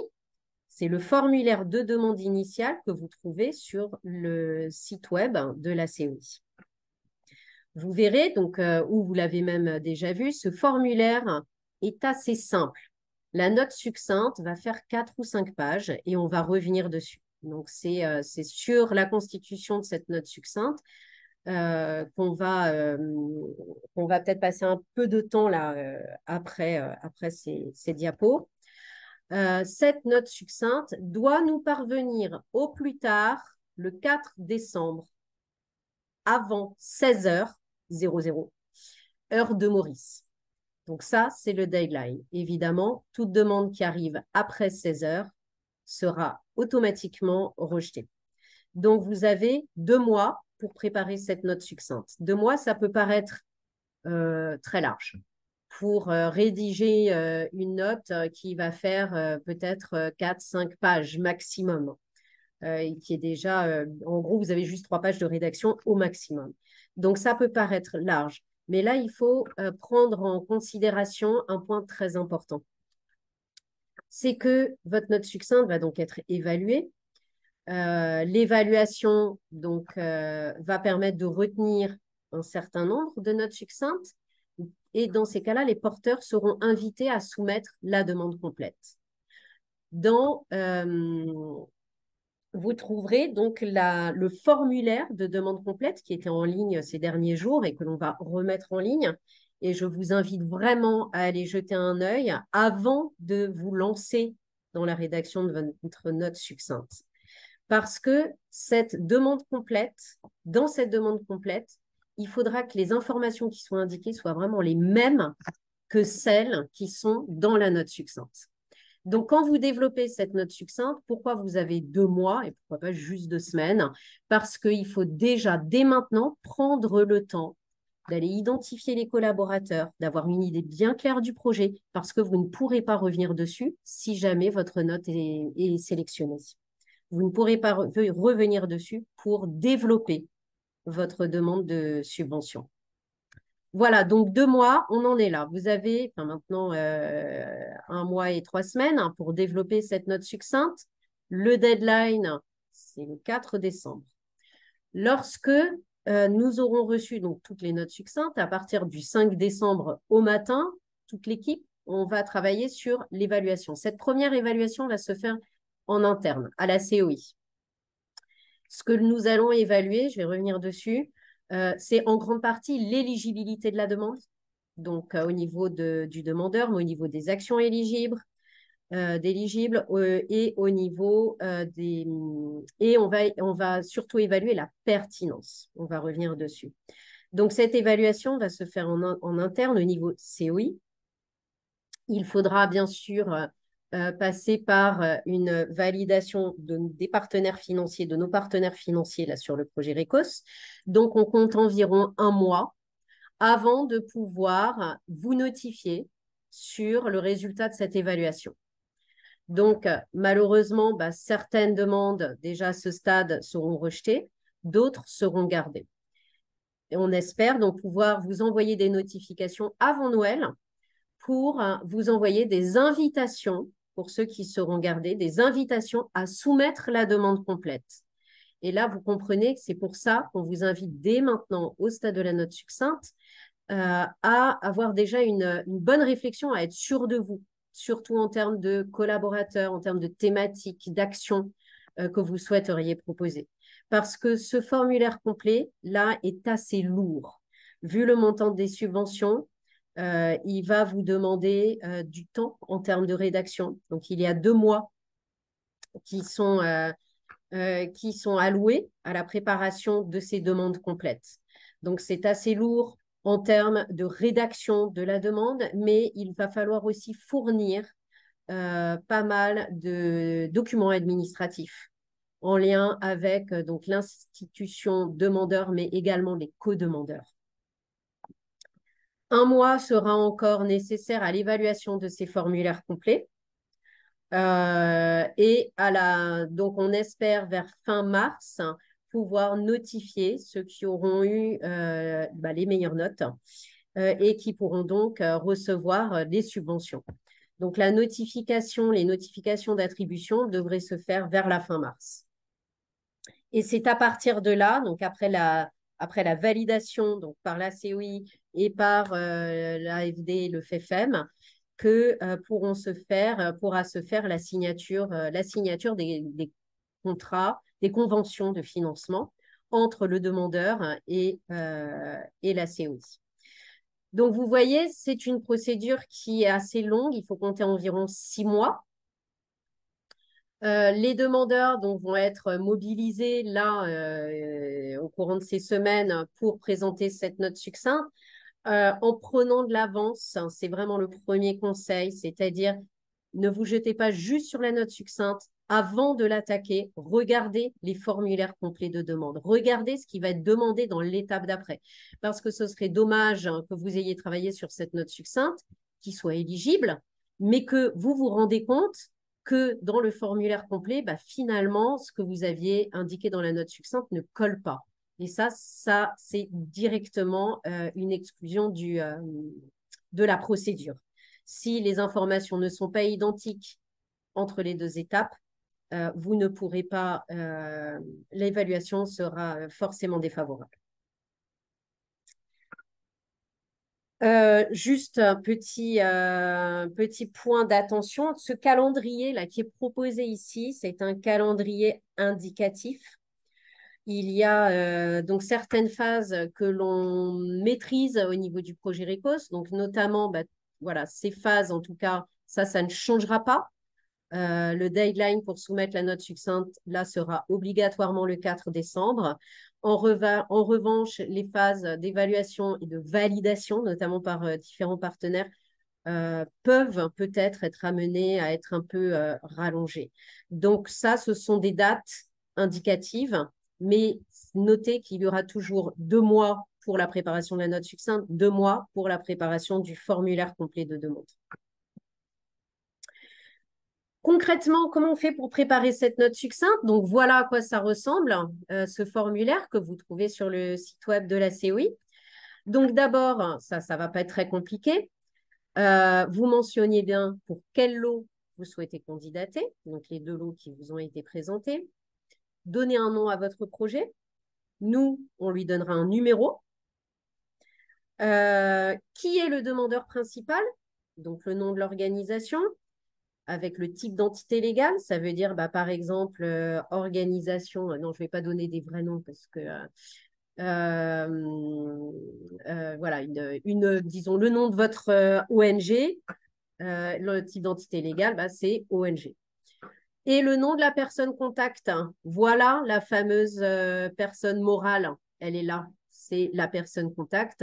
c'est le formulaire de demande initiale que vous trouvez sur le site web de la COI. Vous verrez, donc, ou vous l'avez même déjà vu, ce formulaire est assez simple. La note succincte va faire 4 ou 5 pages et on va revenir dessus. Donc, c'est sur la constitution de cette note succincte qu'on va peut-être passer un peu de temps là, après ces diapos. Cette note succincte doit nous parvenir au plus tard le 4 décembre avant 16h00, heure de Maurice. Donc ça, c'est le deadline. Évidemment, toute demande qui arrive après 16h sera automatiquement rejetée. Donc, vous avez 2 mois pour préparer cette note succincte. 2 mois, ça peut paraître très large pour rédiger une note qui va faire peut-être 4-5 pages maximum. Et qui est déjà, en gros, vous avez juste 3 pages de rédaction au maximum. Donc, ça peut paraître large. Mais là, il faut prendre en considération un point très important. C'est que votre note succincte va donc être évaluée. L'évaluation va permettre de retenir un certain nombre de notes succinctes. Et dans ces cas-là, les porteurs seront invités à soumettre la demande complète. Vous trouverez donc le formulaire de demande complète qui était en ligne ces derniers jours et que l'on va remettre en ligne. Et je vous invite vraiment à aller jeter un œil avant de vous lancer dans la rédaction de votre note succincte. Parce que dans cette demande complète, il faudra que les informations qui soient indiquées soient vraiment les mêmes que celles qui sont dans la note succincte. Donc, quand vous développez cette note succincte, pourquoi vous avez 2 mois et pourquoi pas juste 2 semaines? Parce qu'il faut déjà, dès maintenant, prendre le temps d'aller identifier les collaborateurs, d'avoir une idée bien claire du projet, parce que vous ne pourrez pas revenir dessus si jamais votre note est sélectionnée. Vous ne pourrez pas revenir dessus pour développer votre demande de subvention. Voilà, donc 2 mois, on en est là. Vous avez maintenant 1 mois et 3 semaines pour développer cette note succincte. Le deadline, c'est le 4 décembre. Lorsque nous aurons reçu donc, toutes les notes succinctes, à partir du 5 décembre au matin, toute l'équipe, on va travailler sur l'évaluation. Cette première évaluation va se faire en interne, à la COI. Ce que nous allons évaluer, je vais revenir dessus, c'est en grande partie l'éligibilité de la demande, donc au niveau du demandeur, mais au niveau des actions éligibles, et au niveau des... Et on va surtout évaluer la pertinence. On va revenir dessus. Donc, cette évaluation va se faire en interne au niveau COI. Il faudra bien sûr passer par une validation des partenaires financiers, de nos partenaires financiers là, sur le projet RECOS. Donc, on compte environ 1 mois avant de pouvoir vous notifier sur le résultat de cette évaluation. Donc, malheureusement, certaines demandes déjà à ce stade seront rejetées, d'autres seront gardées. Et on espère donc pouvoir vous envoyer des notifications avant Noël pour vous envoyer des invitations, pour ceux qui seront gardés, des invitations à soumettre la demande complète. Et là, vous comprenez que c'est pour ça qu'on vous invite dès maintenant, au stade de la note succincte, à avoir déjà une bonne réflexion, à être sûr de vous, surtout en termes de collaborateurs, en termes de thématiques, d'actions que vous souhaiteriez proposer. Parce que ce formulaire complet, là, est assez lourd. Vu le montant des subventions, il va vous demander du temps en termes de rédaction. Donc, il y a 2 mois qui sont qui sont alloués à la préparation de ces demandes complètes. Donc, c'est assez lourd en termes de rédaction de la demande, mais il va falloir aussi fournir pas mal de documents administratifs en lien avec donc l'institution demandeur, mais également les co-demandeurs. Un mois sera encore nécessaire à l'évaluation de ces formulaires complets. Donc, on espère vers fin mars pouvoir notifier ceux qui auront eu les meilleures notes et qui pourront donc recevoir des subventions. Donc, les notifications d'attribution devraient se faire vers la fin mars. Et c'est à partir de là, donc après la validation donc par la COI et par l'AFD, le FEFEM, que pourra se faire la signature des contrats, des conventions de financement entre le demandeur et la COI. Donc, vous voyez, c'est une procédure qui est assez longue. Il faut compter environ 6 mois. Les demandeurs donc, vont être mobilisés là au courant de ces semaines pour présenter cette note succincte en prenant de l'avance. C'est vraiment le premier conseil, c'est-à-dire ne vous jetez pas juste sur la note succincte. Avant de l'attaquer, regardez les formulaires complets de demande. Regardez ce qui va être demandé dans l'étape d'après. Parce que ce serait dommage que vous ayez travaillé sur cette note succincte, qui soit éligible, mais que vous vous rendez compte que dans le formulaire complet, finalement, ce que vous aviez indiqué dans la note succincte ne colle pas. Et ça c'est directement une exclusion de la procédure. Si les informations ne sont pas identiques entre les deux étapes, vous ne pourrez pas, l'évaluation sera forcément défavorable. Juste un petit point d'attention. Ce calendrier-là qui est proposé ici, c'est un calendrier indicatif. Il y a donc certaines phases que l'on maîtrise au niveau du projet RECOS, donc notamment voilà, ces phases, en tout cas, ça ne changera pas. Le deadline pour soumettre la note succincte, là, sera obligatoirement le 4 décembre. En revanche, les phases d'évaluation et de validation, notamment par différents partenaires, peuvent peut-être être amenées à être un peu rallongées. Donc ça, ce sont des dates indicatives, mais notez qu'il y aura toujours 2 mois pour la préparation de la note succincte, 2 mois pour la préparation du formulaire complet de demande. Concrètement, comment on fait pour préparer cette note succincte? Donc, voilà à quoi ça ressemble, ce formulaire que vous trouvez sur le site web de la COI. Donc, d'abord, ça ne va pas être très compliqué. Vous mentionniez bien pour quel lot vous souhaitez candidater, donc les 2 lots qui vous ont été présentés. Donnez un nom à votre projet. Nous, on lui donnera un numéro. Qui est le demandeur principal? Donc, le nom de l'organisation avec le type d'entité légale. Ça veut dire, par exemple, organisation. Non, je ne vais pas donner des vrais noms parce que voilà, disons le nom de votre ONG. Le type d'entité légale, c'est ONG. Et le nom de la personne contact, voilà la fameuse personne morale. Elle est là. C'est la personne contact.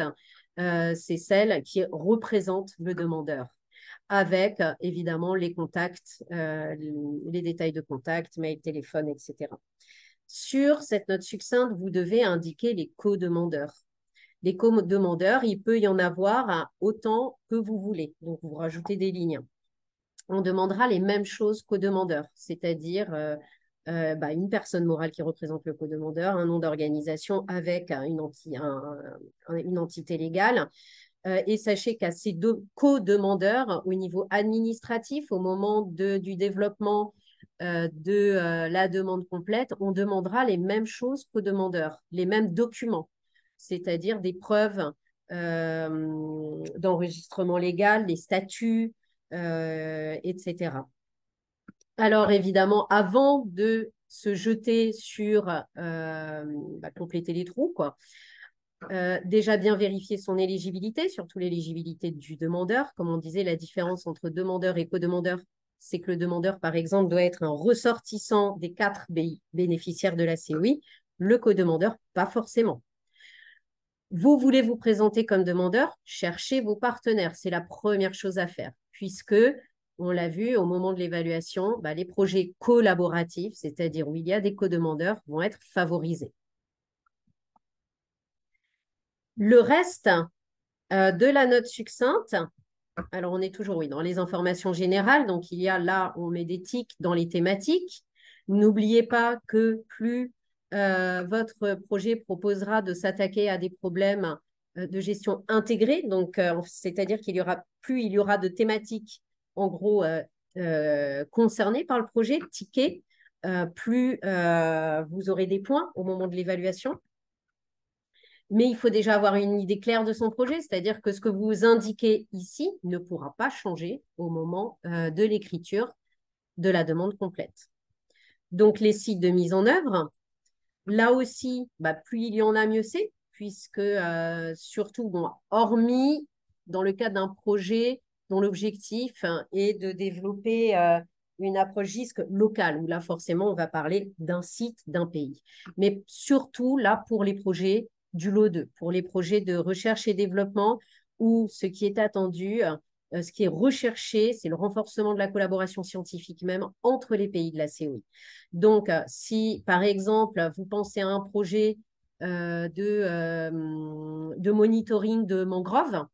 C'est celle qui représente le demandeur, avec évidemment les contacts, les détails de contact, mail, téléphone, etc. Sur cette note succincte, vous devez indiquer les co-demandeurs. Les co-demandeurs, il peut y en avoir autant que vous voulez. Donc, vous rajoutez des lignes. On demandera les mêmes choses qu'aux demandeurs, c'est-à-dire une personne morale qui représente le co-demandeur, un nom d'organisation avec une entité légale. Et sachez qu'à ces 2 co-demandeurs, au niveau administratif, au moment du développement de la demande complète, on demandera les mêmes choses qu'aux demandeurs, les mêmes documents, c'est-à-dire des preuves d'enregistrement légal, les statuts, etc. Alors, évidemment, avant de se jeter sur compléter les trous, quoi, déjà bien vérifier son éligibilité, surtout l'éligibilité du demandeur. Comme on disait, la différence entre demandeur et co-demandeur, c'est que le demandeur, par exemple, doit être un ressortissant des 4 bénéficiaires de la COI. Le co-demandeur, pas forcément. Vous voulez vous présenter comme demandeur, cherchez vos partenaires. C'est la première chose à faire, puisque, on l'a vu au moment de l'évaluation, les projets collaboratifs, c'est-à-dire où il y a des co-demandeurs, vont être favorisés. Le reste de la note succincte, alors on est toujours, oui, dans les informations générales. Donc, il y a là, on met des tics dans les thématiques. N'oubliez pas que plus votre projet proposera de s'attaquer à des problèmes de gestion intégrée, donc c'est-à-dire qu'il y aura plus il y aura de thématiques en gros concernées par le projet, tickets, plus vous aurez des points au moment de l'évaluation. Mais il faut déjà avoir une idée claire de son projet, c'est-à-dire que ce que vous indiquez ici ne pourra pas changer au moment de l'écriture de la demande complète. Donc, les sites de mise en œuvre, là aussi, plus il y en a, mieux c'est, puisque surtout, hormis dans le cadre d'un projet dont l'objectif est de développer une approche GISC locale, où là, forcément, on va parler d'un site, d'un pays. Mais surtout, là, pour les projets du lot 2, pour les projets de recherche et développement, où ce qui est attendu, ce qui est recherché, c'est le renforcement de la collaboration scientifique même entre les pays de la COI. Donc, si, par exemple, vous pensez à un projet de monitoring de mangroves,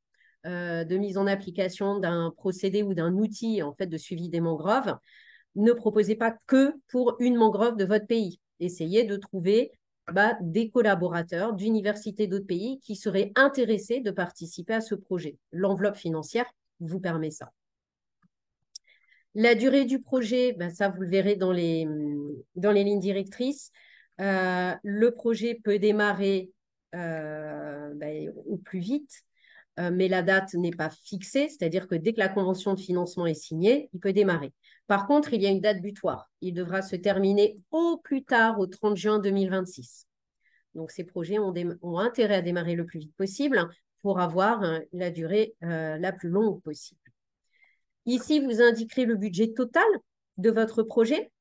de mise en application d'un procédé ou d'un outil en fait, de suivi des mangroves, ne proposez pas que pour une mangrove de votre pays. Essayez de trouver des collaborateurs d'universités d'autres pays qui seraient intéressés de participer à ce projet. L'enveloppe financière vous permet ça. La durée du projet, ça, vous le verrez dans les lignes directrices. Le projet peut démarrer au plus vite, mais la date n'est pas fixée, c'est-à-dire que dès que la convention de financement est signée, il peut démarrer. Par contre, il y a une date butoir. Il devra se terminer au plus tard au 30 juin 2026. Donc, ces projets ont intérêt à démarrer le plus vite possible pour avoir la durée la plus longue possible. Ici, vous indiquerez le budget total de votre projet.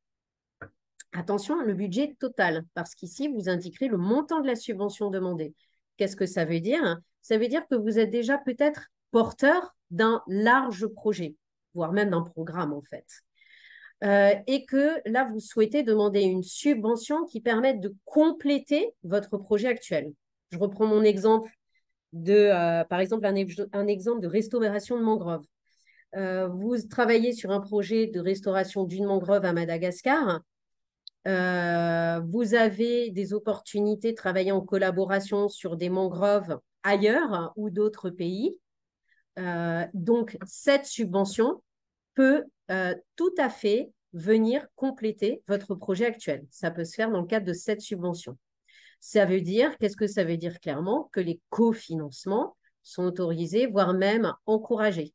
Attention, le budget total, parce qu'ici, vous indiquerez le montant de la subvention demandée. Qu'est-ce que ça veut dire? Ça veut dire que vous êtes déjà peut-être porteur d'un large projet, voire même d'un programme en fait. Et que là, vous souhaitez demander une subvention qui permette de compléter votre projet actuel. Je reprends mon exemple par exemple, un exemple de restauration de mangroves. Vous travaillez sur un projet de restauration d'une mangrove à Madagascar. Vous avez des opportunités de travailler en collaboration sur des mangroves ailleurs ou d'autres pays. Donc, cette subvention peut tout à fait venir compléter votre projet actuel. Ça peut se faire dans le cadre de cette subvention. Ça veut dire, qu'est-ce que ça veut dire clairement? Que les cofinancements sont autorisés, voire même encouragés.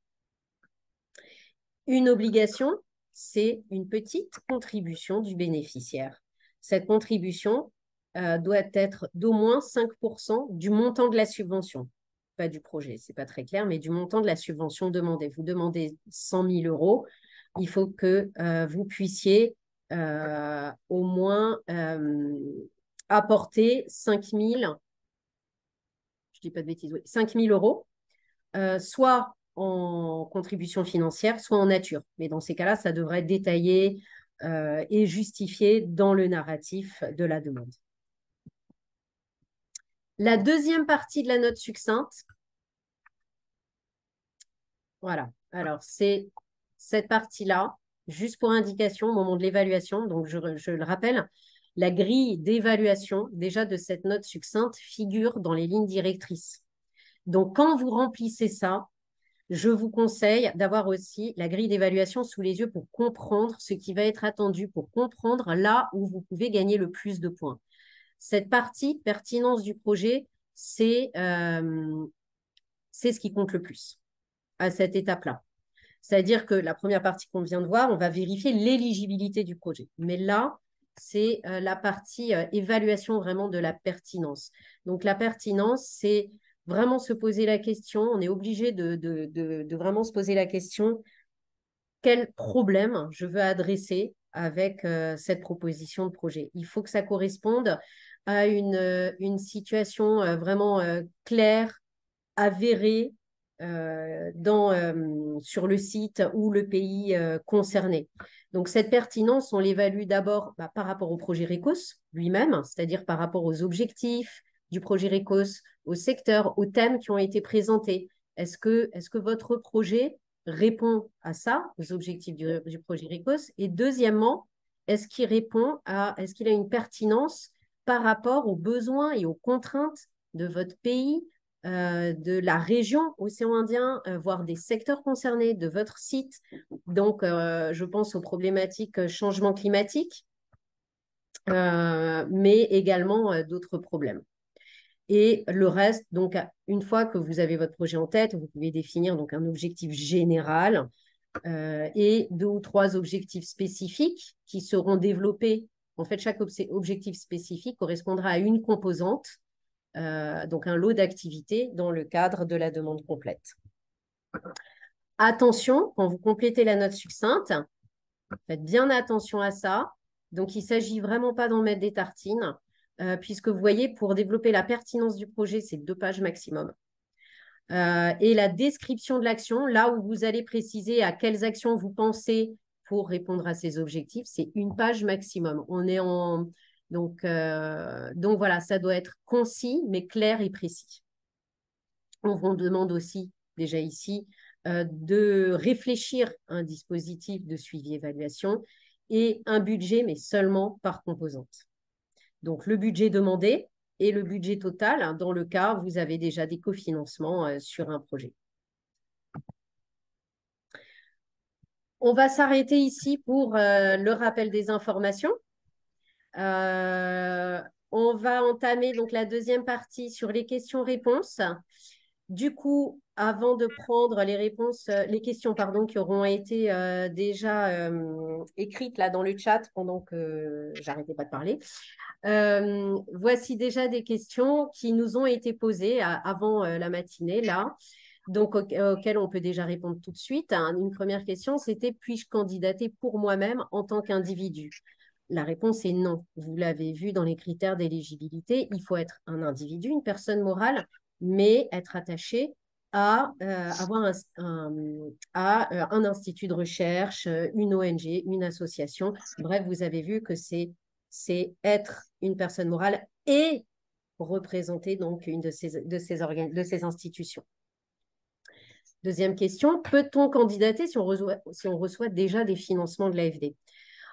Une obligation, c'est une petite contribution du bénéficiaire. Cette contribution doit être d'au moins 5% du montant de la subvention. Pas du projet, ce n'est pas très clair, mais du montant de la subvention demandée. Vous demandez 100 000 euros, il faut que vous puissiez au moins apporter 5 000, je ne dis pas de bêtises, oui, 5 000 euros, soit en contribution financière, soit en nature. Mais dans ces cas-là, ça devrait être détaillé et justifié dans le narratif de la demande. La deuxième partie de la note succincte, voilà. Alors, c'est cette partie-là, juste pour indication au moment de l'évaluation. Donc, je le rappelle, la grille d'évaluation déjà de cette note succincte figure dans les lignes directrices. Donc, quand vous remplissez ça, je vous conseille d'avoir aussi la grille d'évaluation sous les yeux pour comprendre ce qui va être attendu, pour comprendre là où vous pouvez gagner le plus de points. Cette partie pertinence du projet, c'est ce qui compte le plus à cette étape-là. C'est-à-dire que la première partie qu'on vient de voir, on va vérifier l'éligibilité du projet. Mais là, c'est la partie évaluation vraiment de la pertinence. Donc, la pertinence, c'est vraiment se poser la question. On est obligé de vraiment se poser la question. quel problème je veux adresser avec cette proposition de projet. Il faut que ça corresponde à une situation vraiment claire, avérée sur le site ou le pays concerné. Donc, cette pertinence, on l'évalue d'abord par rapport au projet RECOS lui-même, c'est-à-dire par rapport aux objectifs du projet RECOS, au secteur, aux thèmes qui ont été présentés. Est-ce que votre projet répond à ça, aux objectifs du projet RECOS? Et deuxièmement, est-ce qu'il a une pertinence par rapport aux besoins et aux contraintes de votre pays, de la région Océan Indien, voire des secteurs concernés de votre site? Donc, je pense aux problématiques changement climatique, mais également d'autres problèmes. Et le reste, donc, une fois que vous avez votre projet en tête, vous pouvez définir donc un objectif général et 2 ou 3 objectifs spécifiques qui seront développés. En fait, chaque objectif spécifique correspondra à une composante, donc un lot d'activités dans le cadre de la demande complète. Attention, quand vous complétez la note succincte, faites bien attention à ça. Donc, il ne s'agit vraiment pas d'en mettre des tartines, puisque vous voyez, pour développer la pertinence du projet, c'est 2 pages maximum. Et la description de l'action, là où vous allez préciser à quelles actions vous pensez pour répondre à ces objectifs, c'est 1 page maximum. Donc voilà, ça doit être concis, mais clair et précis. On vous demande aussi, déjà ici, de réfléchir à un dispositif de suivi-évaluation et un budget, mais seulement par composante. Donc, le budget demandé et le budget total, dans le cas où vous avez déjà des cofinancements sur un projet. On va s'arrêter ici pour le rappel des informations. On va entamer donc la deuxième partie sur les questions-réponses. Du coup, avant de prendre les réponses, les questions pardon, qui auront été déjà écrites là dans le chat pendant que j'arrêtais pas de parler, voici déjà des questions qui nous ont été posées avant la matinée là, donc auxquelles on peut déjà répondre tout de suite. Une première question, c'était: puis-je candidater pour moi-même en tant qu'individu? La réponse est non. Vous l'avez vu dans les critères d'éligibilité, il faut être un individu, une personne morale, mais être attaché à avoir un institut de recherche, une ONG, une association. Bref, vous avez vu que c'est être une personne morale et représenter donc une de ces institutions. Deuxième question, peut-on candidater si on reçoit déjà des financements de l'AFD?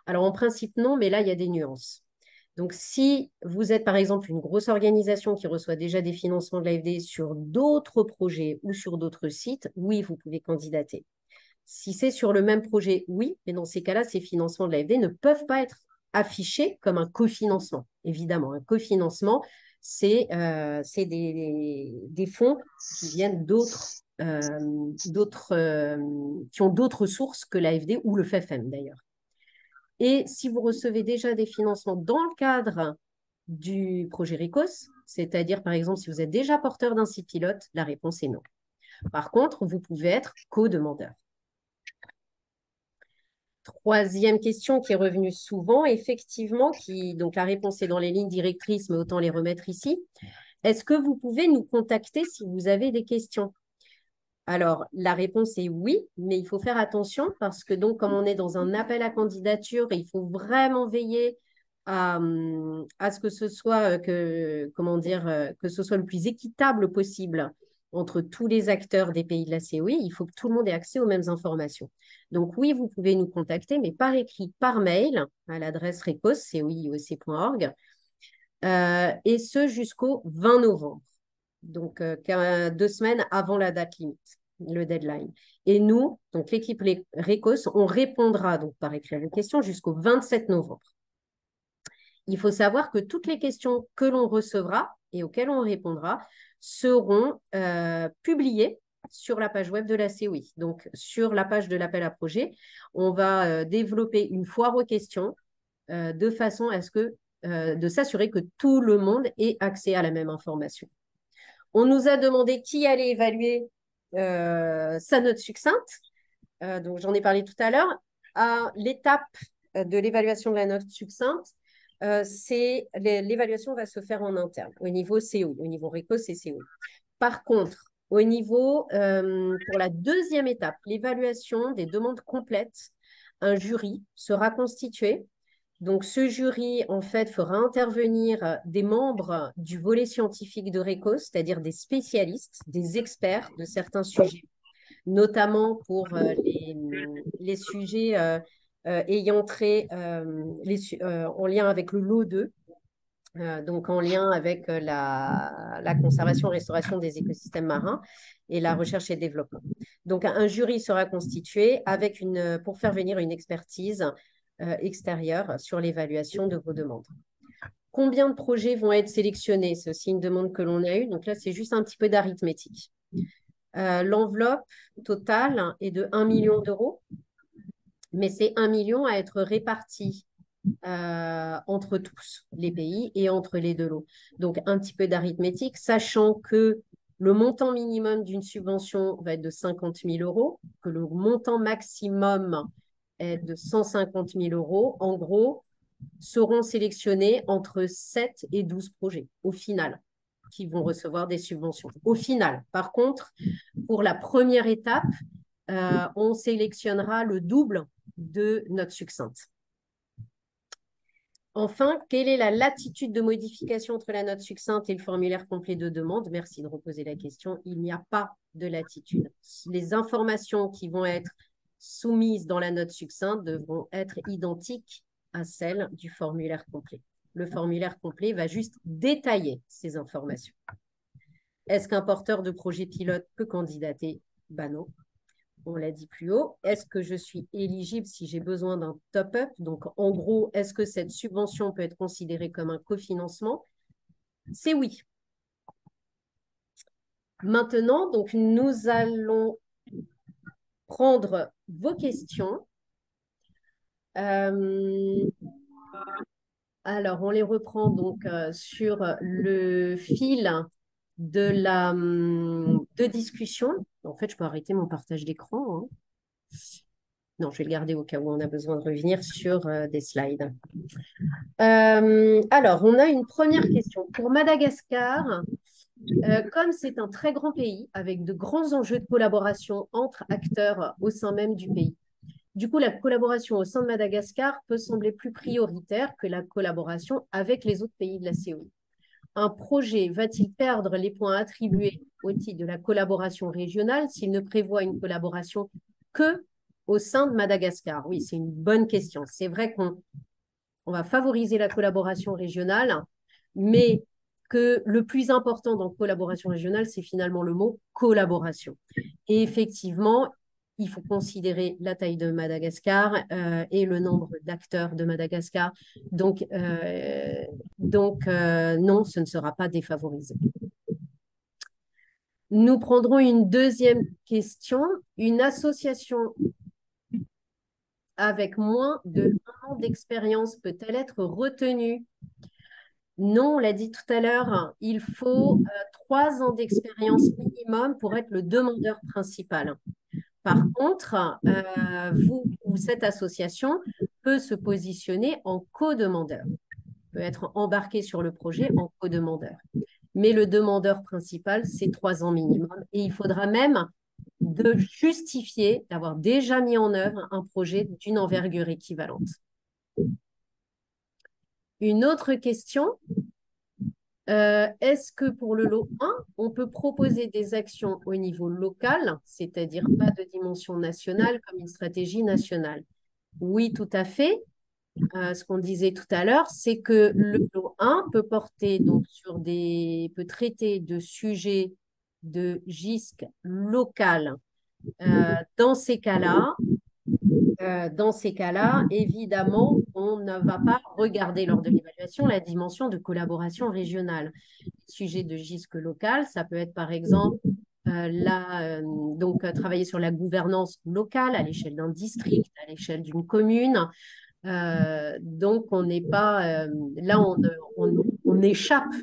Alors, en principe, non, mais là, il y a des nuances. Donc, si vous êtes, par exemple, une grosse organisation qui reçoit déjà des financements de l'AFD sur d'autres projets ou sur d'autres sites, oui, vous pouvez candidater. Si c'est sur le même projet, oui, mais dans ces cas-là, ces financements de l'AFD ne peuvent pas être affichés comme un cofinancement. Évidemment, un cofinancement, c'est des fonds qui viennent qui ont d'autres sources que l'AFD ou le FEFM d'ailleurs. Et si vous recevez déjà des financements dans le cadre du projet RECOS, c'est-à-dire par exemple si vous êtes déjà porteur d'un site pilote, la réponse est non. Par contre, vous pouvez être co-demandeur. Troisième question qui est revenue souvent, effectivement, donc la réponse est dans les lignes directrices, mais autant les remettre ici. Est-ce que vous pouvez nous contacter si vous avez des questions? Alors, la réponse est oui, mais il faut faire attention parce que donc, comme on est dans un appel à candidature, il faut vraiment veiller à ce que ce soit que ce soit le plus équitable possible entre tous les acteurs des pays de la COI. Il faut que tout le monde ait accès aux mêmes informations. Donc oui, vous pouvez nous contacter, mais par écrit, par mail, à l'adresse recos.coioc.org, et ce jusqu'au 20 novembre. Donc 2 semaines avant la date limite, le deadline. Et nous, donc l'équipe RECOS, on répondra donc par écrit aux questions jusqu'au 27 novembre. Il faut savoir que toutes les questions que l'on recevra et auxquelles on répondra seront publiées sur la page web de la COI. Donc, sur la page de l'appel à projet, on va développer une foire aux questions de façon à ce que de s'assurer que tout le monde ait accès à la même information. On nous a demandé qui allait évaluer sa note succincte. donc j'en ai parlé tout à l'heure, à l'étape de l'évaluation de la note succincte, l'évaluation va se faire en interne, au niveau CO, au niveau RECOS et CO. Par contre, au niveau, pour la deuxième étape, l'évaluation des demandes complètes, un jury sera constitué. Donc, ce jury, en fait, fera intervenir des membres du volet scientifique de RECOS, c'est-à-dire des spécialistes, des experts de certains sujets, notamment pour les sujets ayant trait en lien avec le lot 2, donc en lien avec la conservation et restauration des écosystèmes marins et la recherche et développement. Donc, un jury sera constitué pour faire venir une expertise extérieure sur l'évaluation de vos demandes. Combien de projets vont être sélectionnés? C'est aussi une demande que l'on a eue. Donc là, c'est juste un petit peu d'arithmétique. L'enveloppe totale est de 1 million d'euros, mais c'est 1 million à être réparti entre tous les pays et entre les deux lots. Donc, un petit peu d'arithmétique, sachant que le montant minimum d'une subvention va être de 50 000 euros, que le montant maximum est de 150 000 euros. En gros, seront sélectionnés entre 7 et 12 projets au final qui vont recevoir des subventions. Au final, par contre, pour la première étape, on sélectionnera le double de notre succincte. Enfin, quelle est la latitude de modification entre la note succincte et le formulaire complet de demande? Merci de reposer la question. Il n'y a pas de latitude. Les informations qui vont être soumises dans la note succincte devront être identiques à celles du formulaire complet. Le formulaire complet va juste détailler ces informations. Est-ce qu'un porteur de projet pilote peut candidater? Ben non. On l'a dit plus haut. Est-ce que je suis éligible si j'ai besoin d'un top-up? Donc, en gros, est-ce que cette subvention peut être considérée comme un cofinancement? C'est oui. Maintenant, donc, nous allons prendre vos questions. Alors, on les reprend donc sur le fil de discussion. En fait, je peux arrêter mon partage d'écran, hein. Non, je vais le garder au cas où on a besoin de revenir sur des slides. Alors, on a une première question. Pour Madagascar, comme c'est un très grand pays avec de grands enjeux de collaboration entre acteurs au sein même du pays, du coup, la collaboration au sein de Madagascar peut sembler plus prioritaire que la collaboration avec les autres pays de la CEI. Un projet va-t-il perdre les points attribués au titre de la collaboration régionale s'il ne prévoit une collaboration que au sein de Madagascar? Oui, c'est une bonne question. C'est vrai qu'on va favoriser la collaboration régionale, mais que le plus important dans collaboration régionale, c'est finalement le mot collaboration. Et effectivement, il faut considérer la taille de Madagascar et le nombre d'acteurs de Madagascar. Donc non, ce ne sera pas défavorisé. Nous prendrons une deuxième question. Une association avec moins de 1 an d'expérience peut-elle être retenue? Non, on l'a dit tout à l'heure, il faut 3 ans d'expérience minimum pour être le demandeur principal. Par contre, cette association peut se positionner en co-demandeur, peut être embarqué sur le projet en co-demandeur. Mais le demandeur principal, c'est 3 ans minimum. Et il faudra même de justifier d'avoir déjà mis en œuvre un projet d'une envergure équivalente. Une autre question, est-ce que pour le lot 1, on peut proposer des actions au niveau local, c'est-à-dire pas de dimension nationale comme une stratégie nationale? Oui, tout à fait. Ce qu'on disait tout à l'heure, c'est que le lot 1 peut porter donc peut traiter de sujets de GISC local. Dans ces cas-là, évidemment, on ne va pas regarder lors de l'évaluation la dimension de collaboration régionale. Sujet de GISC local, ça peut être par exemple travailler sur la gouvernance locale à l'échelle d'un district, à l'échelle d'une commune. Donc, on n'est pas là, on échappe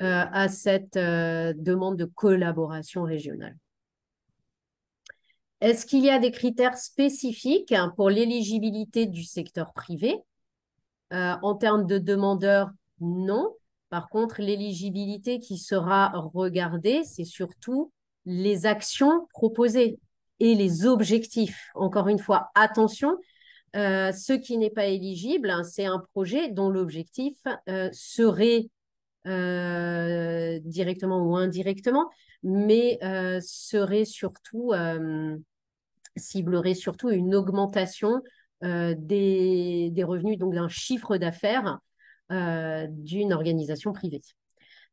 à cette demande de collaboration régionale. Est-ce qu'il y a des critères spécifiques pour l'éligibilité du secteur privé? En termes de demandeurs, non. Par contre, l'éligibilité qui sera regardée, c'est surtout les actions proposées et les objectifs. Encore une fois, attention, ce qui n'est pas éligible, hein, c'est un projet dont l'objectif serait directement ou indirectement, mais ciblerait surtout une augmentation des revenus, donc d'un chiffre d'affaires d'une organisation privée.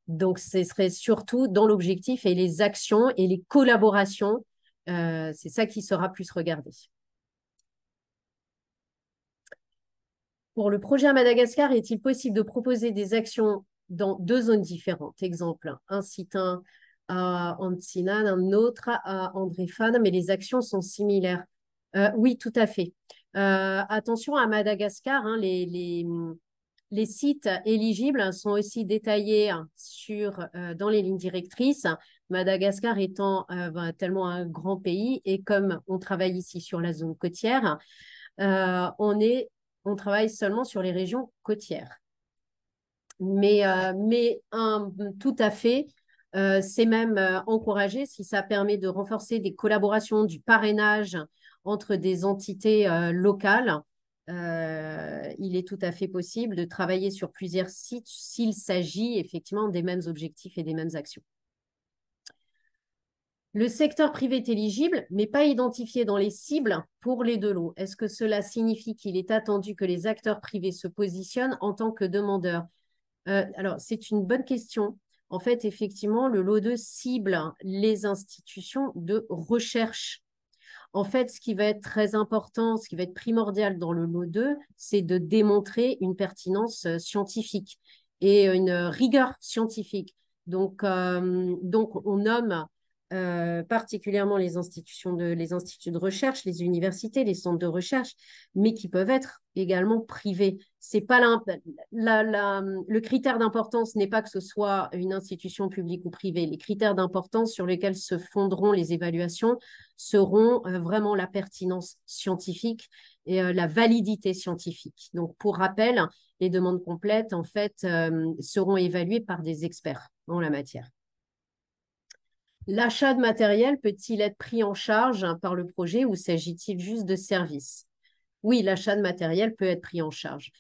Donc, ce serait surtout dans l'objectif et les actions et les collaborations, c'est ça qui sera plus regardé. Pour le projet à Madagascar, est-il possible de proposer des actions dans 2 zones différentes? Exemple, un site à Antsinan, un autre à Andréfane, mais les actions sont similaires. Oui, tout à fait. Attention à Madagascar, hein, les sites éligibles sont aussi détaillés dans les lignes directrices. Madagascar étant tellement un grand pays et comme on travaille ici sur la zone côtière, on travaille seulement sur les régions côtières. Mais tout à fait, c'est même encouragé si ça permet de renforcer des collaborations, du parrainage entre des entités locales. Il est tout à fait possible de travailler sur plusieurs sites s'il s'agit effectivement des mêmes objectifs et des mêmes actions. Le secteur privé est éligible, mais pas identifié dans les cibles pour les 2 lots. Est-ce que cela signifie qu'il est attendu que les acteurs privés se positionnent en tant que demandeurs? Alors, c'est une bonne question. En fait, effectivement, le lot 2 cible les institutions de recherche. En fait, ce qui va être très important, ce qui va être primordial dans le lot 2, c'est de démontrer une pertinence scientifique et une rigueur scientifique. Donc on nomme particulièrement les instituts de recherche, les universités, les centres de recherche, mais qui peuvent être également privés. C'est pas le critère d'importance n'est pas que ce soit une institution publique ou privée. Les critères d'importance sur lesquels se fonderont les évaluations seront vraiment la pertinence scientifique et la validité scientifique. Donc, pour rappel, les demandes complètes, en fait, seront évaluées par des experts en la matière. L'achat de matériel peut-il être pris en charge par le projet ou s'agit-il juste de services? Oui, l'achat de matériel peut être pris en charge.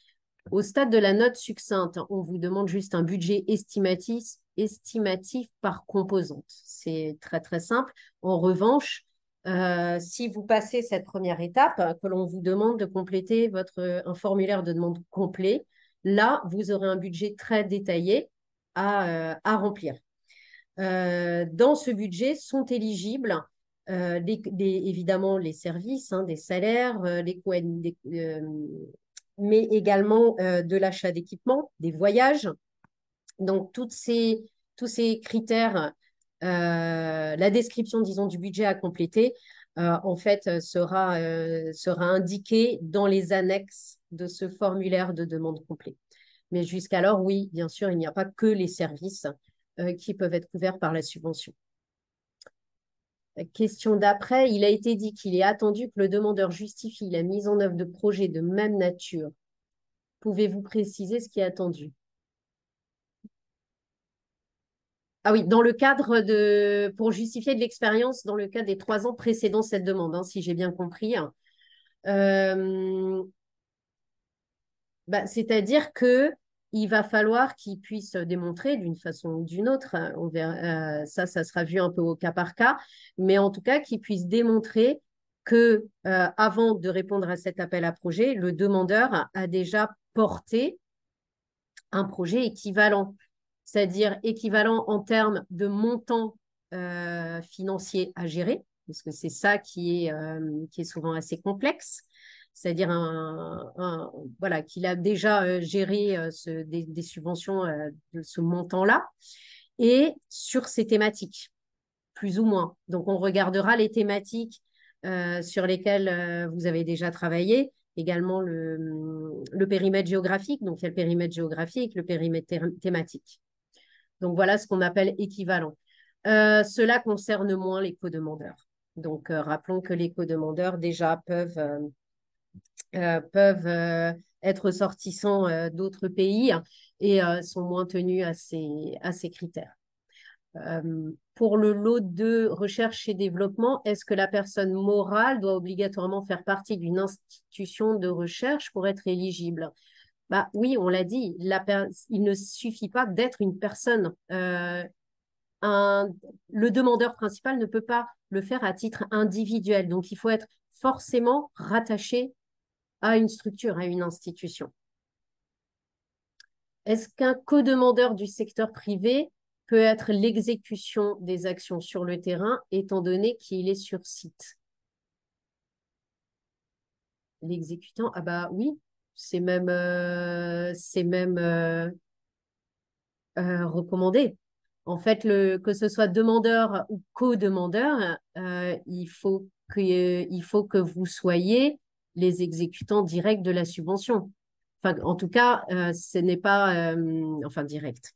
Au stade de la note succincte, on vous demande juste un budget estimatif par composante. C'est très, très simple. En revanche, si vous passez cette première étape, que l'on vous demande de compléter un formulaire de demande complet, là, vous aurez un budget très détaillé à remplir. Dans ce budget sont éligibles évidemment les services, hein, des salaires, mais également de l'achat d'équipements, des voyages. Donc, tous ces critères, la description, disons, du budget à compléter, en fait, sera indiquée dans les annexes de ce formulaire de demande complet. Mais jusqu'alors, oui, bien sûr, il n'y a pas que les services qui peuvent être couverts par la subvention. Question d'après, il a été dit qu'il est attendu que le demandeur justifie la mise en œuvre de projets de même nature. Pouvez-vous préciser ce qui est attendu? Ah oui, pour justifier de l'expérience dans le cadre des 3 ans précédant cette demande, hein, si j'ai bien compris. C'est-à-dire qu'il va falloir qu'il puisse démontrer d'une façon ou d'une autre, on verra, ça sera vu un peu au cas par cas, mais en tout cas qu'il puisse démontrer que avant de répondre à cet appel à projet, le demandeur a déjà porté un projet équivalent, c'est-à-dire équivalent en termes de montant financier à gérer, parce que c'est ça qui est souvent assez complexe, c'est-à-dire voilà, qu'il a déjà géré des subventions de ce montant-là, et sur ces thématiques, plus ou moins. Donc, on regardera les thématiques sur lesquelles vous avez déjà travaillé, également le périmètre géographique. Donc, il y a le périmètre géographique, le périmètre thématique. Donc, voilà ce qu'on appelle équivalent. Cela concerne moins les co-demandeurs. Donc, rappelons que les co-demandeurs déjà peuvent être ressortissants d'autres pays et sont moins tenus à ces critères. Pour le lot de recherche et développement, est-ce que la personne morale doit obligatoirement faire partie d'une institution de recherche pour être éligible? Bah, oui, on l'a dit, il ne suffit pas d'être une personne. Le demandeur principal ne peut pas le faire à titre individuel. Donc, il faut être forcément rattaché à une structure, à une institution. Est-ce qu'un co-demandeur du secteur privé peut être l'exécution des actions sur le terrain, étant donné qu'il est sur site? L'exécutant, ah bah oui, c'est même recommandé. En fait, que ce soit demandeur ou co-demandeur, il faut que vous soyez les exécutants directs de la subvention. Enfin, en tout cas, ce n'est pas enfin direct.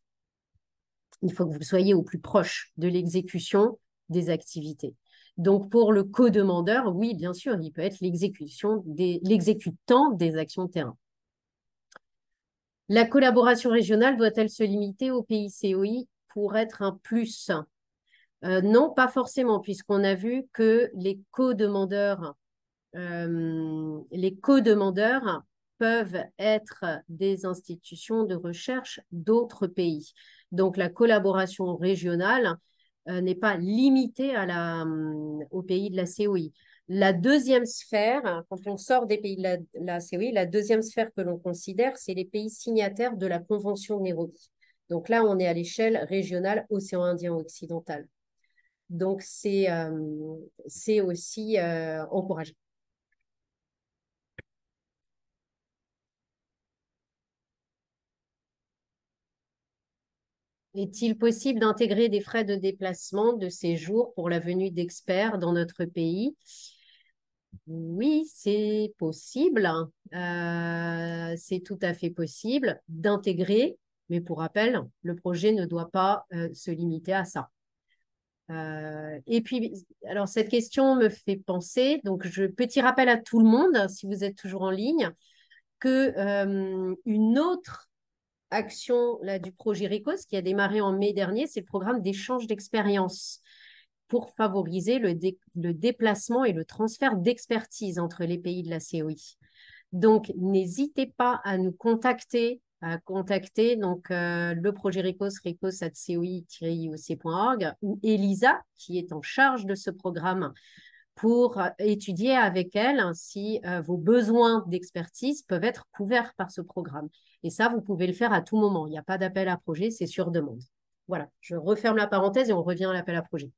Il faut que vous soyez au plus proche de l'exécution des activités. Donc, pour le co-demandeur, oui, bien sûr, il peut être l'exécutant des actions de terrain. La collaboration régionale doit-elle se limiter au pays COI pour être un plus? Non, pas forcément, puisqu'on a vu que les co-demandeurs peuvent être des institutions de recherche d'autres pays. Donc, la collaboration régionale n'est pas limitée au pays de la COI. La deuxième sphère, quand on sort des pays de la COI, la deuxième sphère que l'on considère, c'est les pays signataires de la Convention de Nairobi. Donc là, on est à l'échelle régionale océan Indien occidental. Donc, c'est aussi encourageant. Est-il possible d'intégrer des frais de déplacement, de séjour pour la venue d'experts dans notre pays? Oui, c'est possible. C'est tout à fait possible d'intégrer, mais pour rappel, le projet ne doit pas se limiter à ça. Et puis, alors cette question me fait penser, donc petit rappel à tout le monde, si vous êtes toujours en ligne, que une autre action là, du projet RICOS qui a démarré en mai dernier, c'est le programme d'échange d'expériences pour favoriser le déplacement et le transfert d'expertise entre les pays de la COI. Donc, n'hésitez pas à nous contacter, donc, le projet RICOS, ricos@coi-ioc.org, ou Elisa, qui est en charge de ce programme, pour étudier avec elle si vos besoins d'expertise peuvent être couverts par ce programme. Et ça, vous pouvez le faire à tout moment. Il n'y a pas d'appel à projet, c'est sur demande. Voilà, je referme la parenthèse et on revient à l'appel à projet.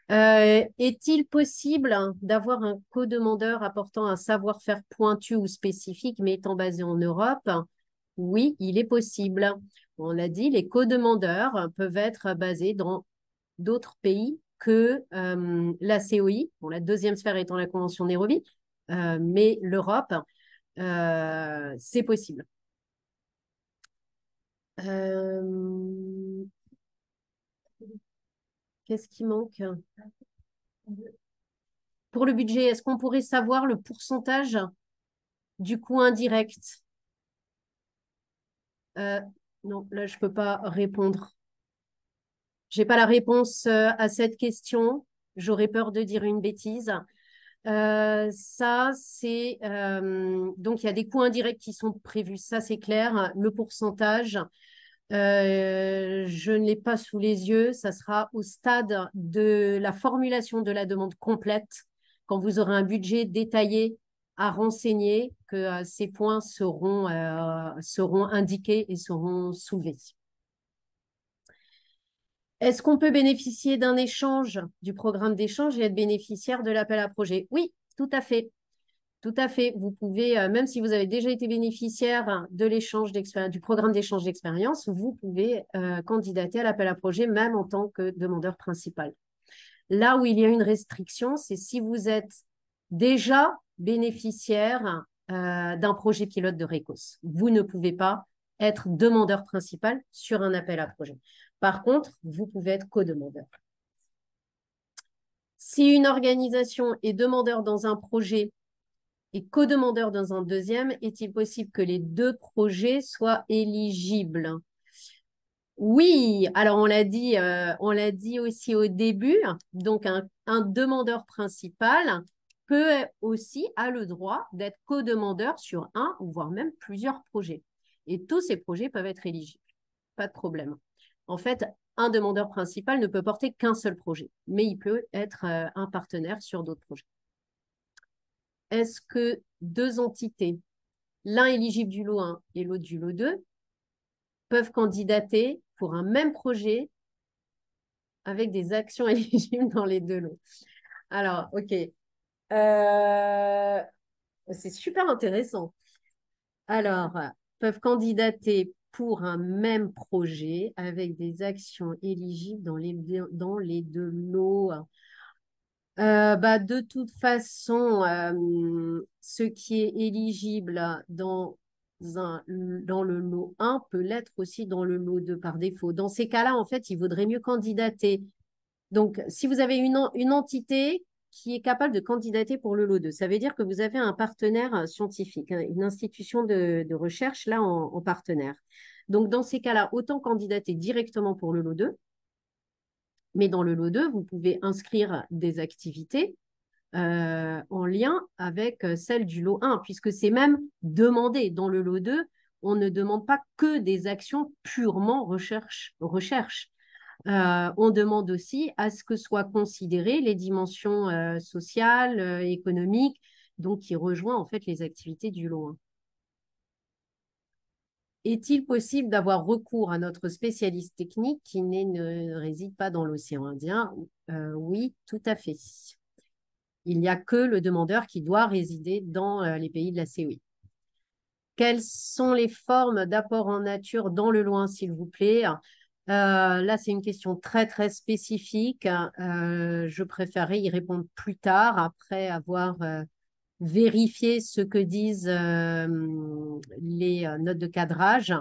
Est-il possible d'avoir un co-demandeur apportant un savoir-faire pointu ou spécifique, mais étant basé en Europe? Oui, il est possible. On l'a dit, les co-demandeurs peuvent être basés dans d'autres pays que la COI, bon, la deuxième sphère étant la Convention de Nairobi, mais l'Europe, c'est possible. Qu'est-ce qui manque? Pour le budget, est-ce qu'on pourrait savoir le pourcentage du coût indirect? Non, là, je ne peux pas répondre. Je n'ai pas la réponse à cette question. J'aurais peur de dire une bêtise. Ça, c'est donc il y a des coûts indirects qui sont prévus, ça c'est clair. Le pourcentage, je ne l'ai pas sous les yeux. Ça sera au stade de la formulation de la demande complète, quand vous aurez un budget détaillé à renseigner, que ces points seront indiqués et seront soulevés. Est-ce qu'on peut bénéficier d'un échange, du programme d'échange et être bénéficiaire de l'appel à projet? Oui, tout à fait. Tout à fait. Vous pouvez, même si vous avez déjà été bénéficiaire de l'échange d'expérience, du programme d'échange d'expérience, vous pouvez candidater à l'appel à projet, même en tant que demandeur principal. Là où il y a une restriction, c'est si vous êtes déjà bénéficiaire d'un projet pilote de RECOS. Vous ne pouvez pas être demandeur principal sur un appel à projet. Par contre, vous pouvez être co-demandeur. Si une organisation est demandeur dans un projet et co-demandeur dans un deuxième, est-il possible que les deux projets soient éligibles? Oui, alors on l'a dit aussi au début. Donc, un demandeur principal peut aussi a le droit d'être co-demandeur sur un ou voire même plusieurs projets. Et tous ces projets peuvent être éligibles. Pas de problème. En fait, un demandeur principal ne peut porter qu'un seul projet, mais il peut être un partenaire sur d'autres projets. Est-ce que deux entités, l'un éligible du lot 1 et l'autre du lot 2, peuvent candidater pour un même projet avec des actions éligibles dans les deux lots? Alors, OK. C'est super intéressant. Alors, peuvent candidater pour un même projet avec des actions éligibles dans les deux lots. De toute façon, ce qui est éligible dans le lot 1 peut l'être aussi dans le lot 2 par défaut. Dans ces cas-là, en fait, il vaudrait mieux candidater. Donc, si vous avez une entité qui est capable de candidater pour le lot 2, ça veut dire que vous avez un partenaire scientifique, hein, une institution de recherche là en partenaire. Donc, dans ces cas-là, autant candidater directement pour le lot 2. Mais dans le lot 2, vous pouvez inscrire des activités en lien avec celle du lot 1, puisque c'est même demandé. Dans le lot 2, on ne demande pas que des actions purement recherche. On demande aussi à ce que soient considérées les dimensions sociales, économiques, donc qui rejoint en fait les activités du lot 1. Est-il possible d'avoir recours à notre spécialiste technique qui ne réside pas dans l'océan Indien? Oui, tout à fait. Il n'y a que le demandeur qui doit résider dans les pays de la CEI. Quelles sont les formes d'apport en nature dans le loin, s'il vous plaît? Là, c'est une question très, très spécifique. Je préférerais y répondre plus tard, après avoir vérifié ce que disent les notes de cadrage.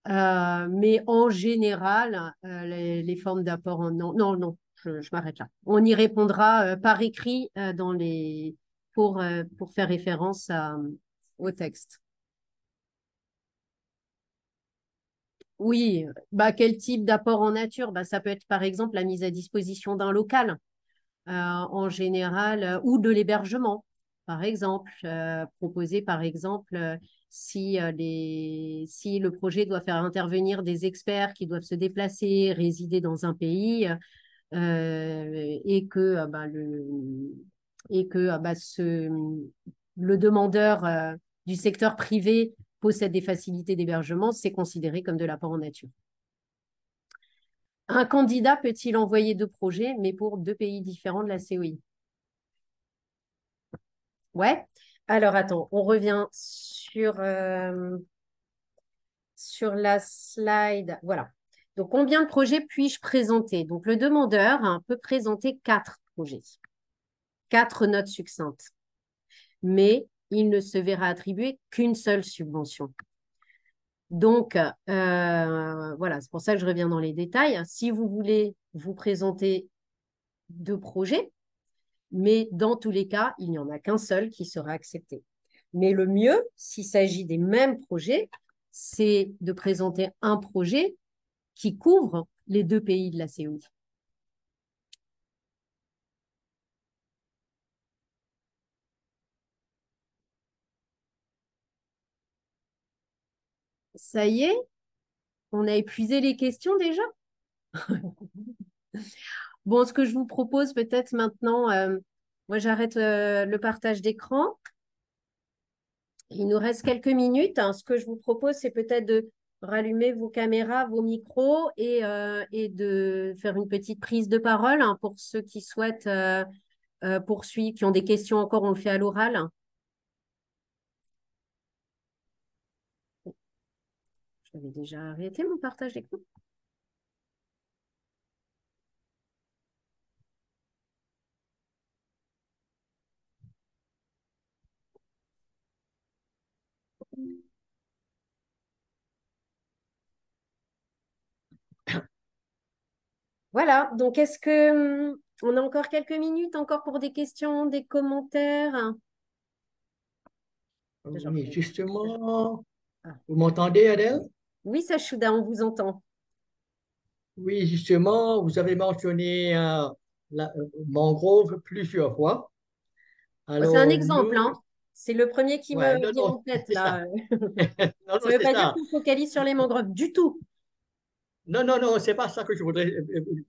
Mais en général, les formes d'apport en... Non, non, non, je m'arrête là. On y répondra par écrit pour faire référence au texte. Oui, quel type d'apport en nature? Ça peut être par exemple la mise à disposition d'un local, en général, ou de l'hébergement, par exemple, proposer par exemple si le projet doit faire intervenir des experts qui doivent se déplacer, résider dans un pays, et que, le demandeur du secteur privé possède des facilités d'hébergement, c'est considéré comme de l'apport en nature. Un candidat peut-il envoyer deux projets, mais pour deux pays différents de la COI? Ouais. Alors, attends, on revient sur la slide. Voilà. Donc, combien de projets puis-je présenter? Donc, le demandeur peut présenter 4 projets, 4 notes succinctes, mais il ne se verra attribuer qu'une seule subvention. Donc, voilà, c'est pour ça que je reviens dans les détails. Si vous voulez vous présenter 2 projets, mais dans tous les cas, il n'y en a qu'un seul qui sera accepté. Mais le mieux, s'il s'agit des mêmes projets, c'est de présenter un projet qui couvre les 2 pays de la CEI. Ça y est, on a épuisé les questions déjà? Bon, ce que je vous propose peut-être maintenant, moi j'arrête le partage d'écran. Il nous reste quelques minutes, hein. Ce que je vous propose, c'est peut-être de rallumer vos caméras, vos micros et de faire une petite prise de parole, hein, pour ceux qui souhaitent poursuivre, qui ont des questions encore, on le fait à l'oral. J'avais déjà arrêté mon partage d'écran. Voilà, donc est-ce que On a encore quelques minutes encore pour des questions, des commentaires.
Oui, justement,
Ah.
vous m'entendez, Adèle?
Oui, Sachouda, on vous entend.
Oui, justement, vous avez mentionné mangrove plusieurs fois.
Oh, c'est un
Alors,
exemple,
nous,
hein. C'est le premier qui
ouais,
me
non,
vient
non,
en tête,
c'est ça.
là.
Non,
Ça
non,
ne veut
c'est
pas dire
ça.
qu'on focalise sur les mangroves du tout.
Non, non, non, c'est pas ça que je voudrais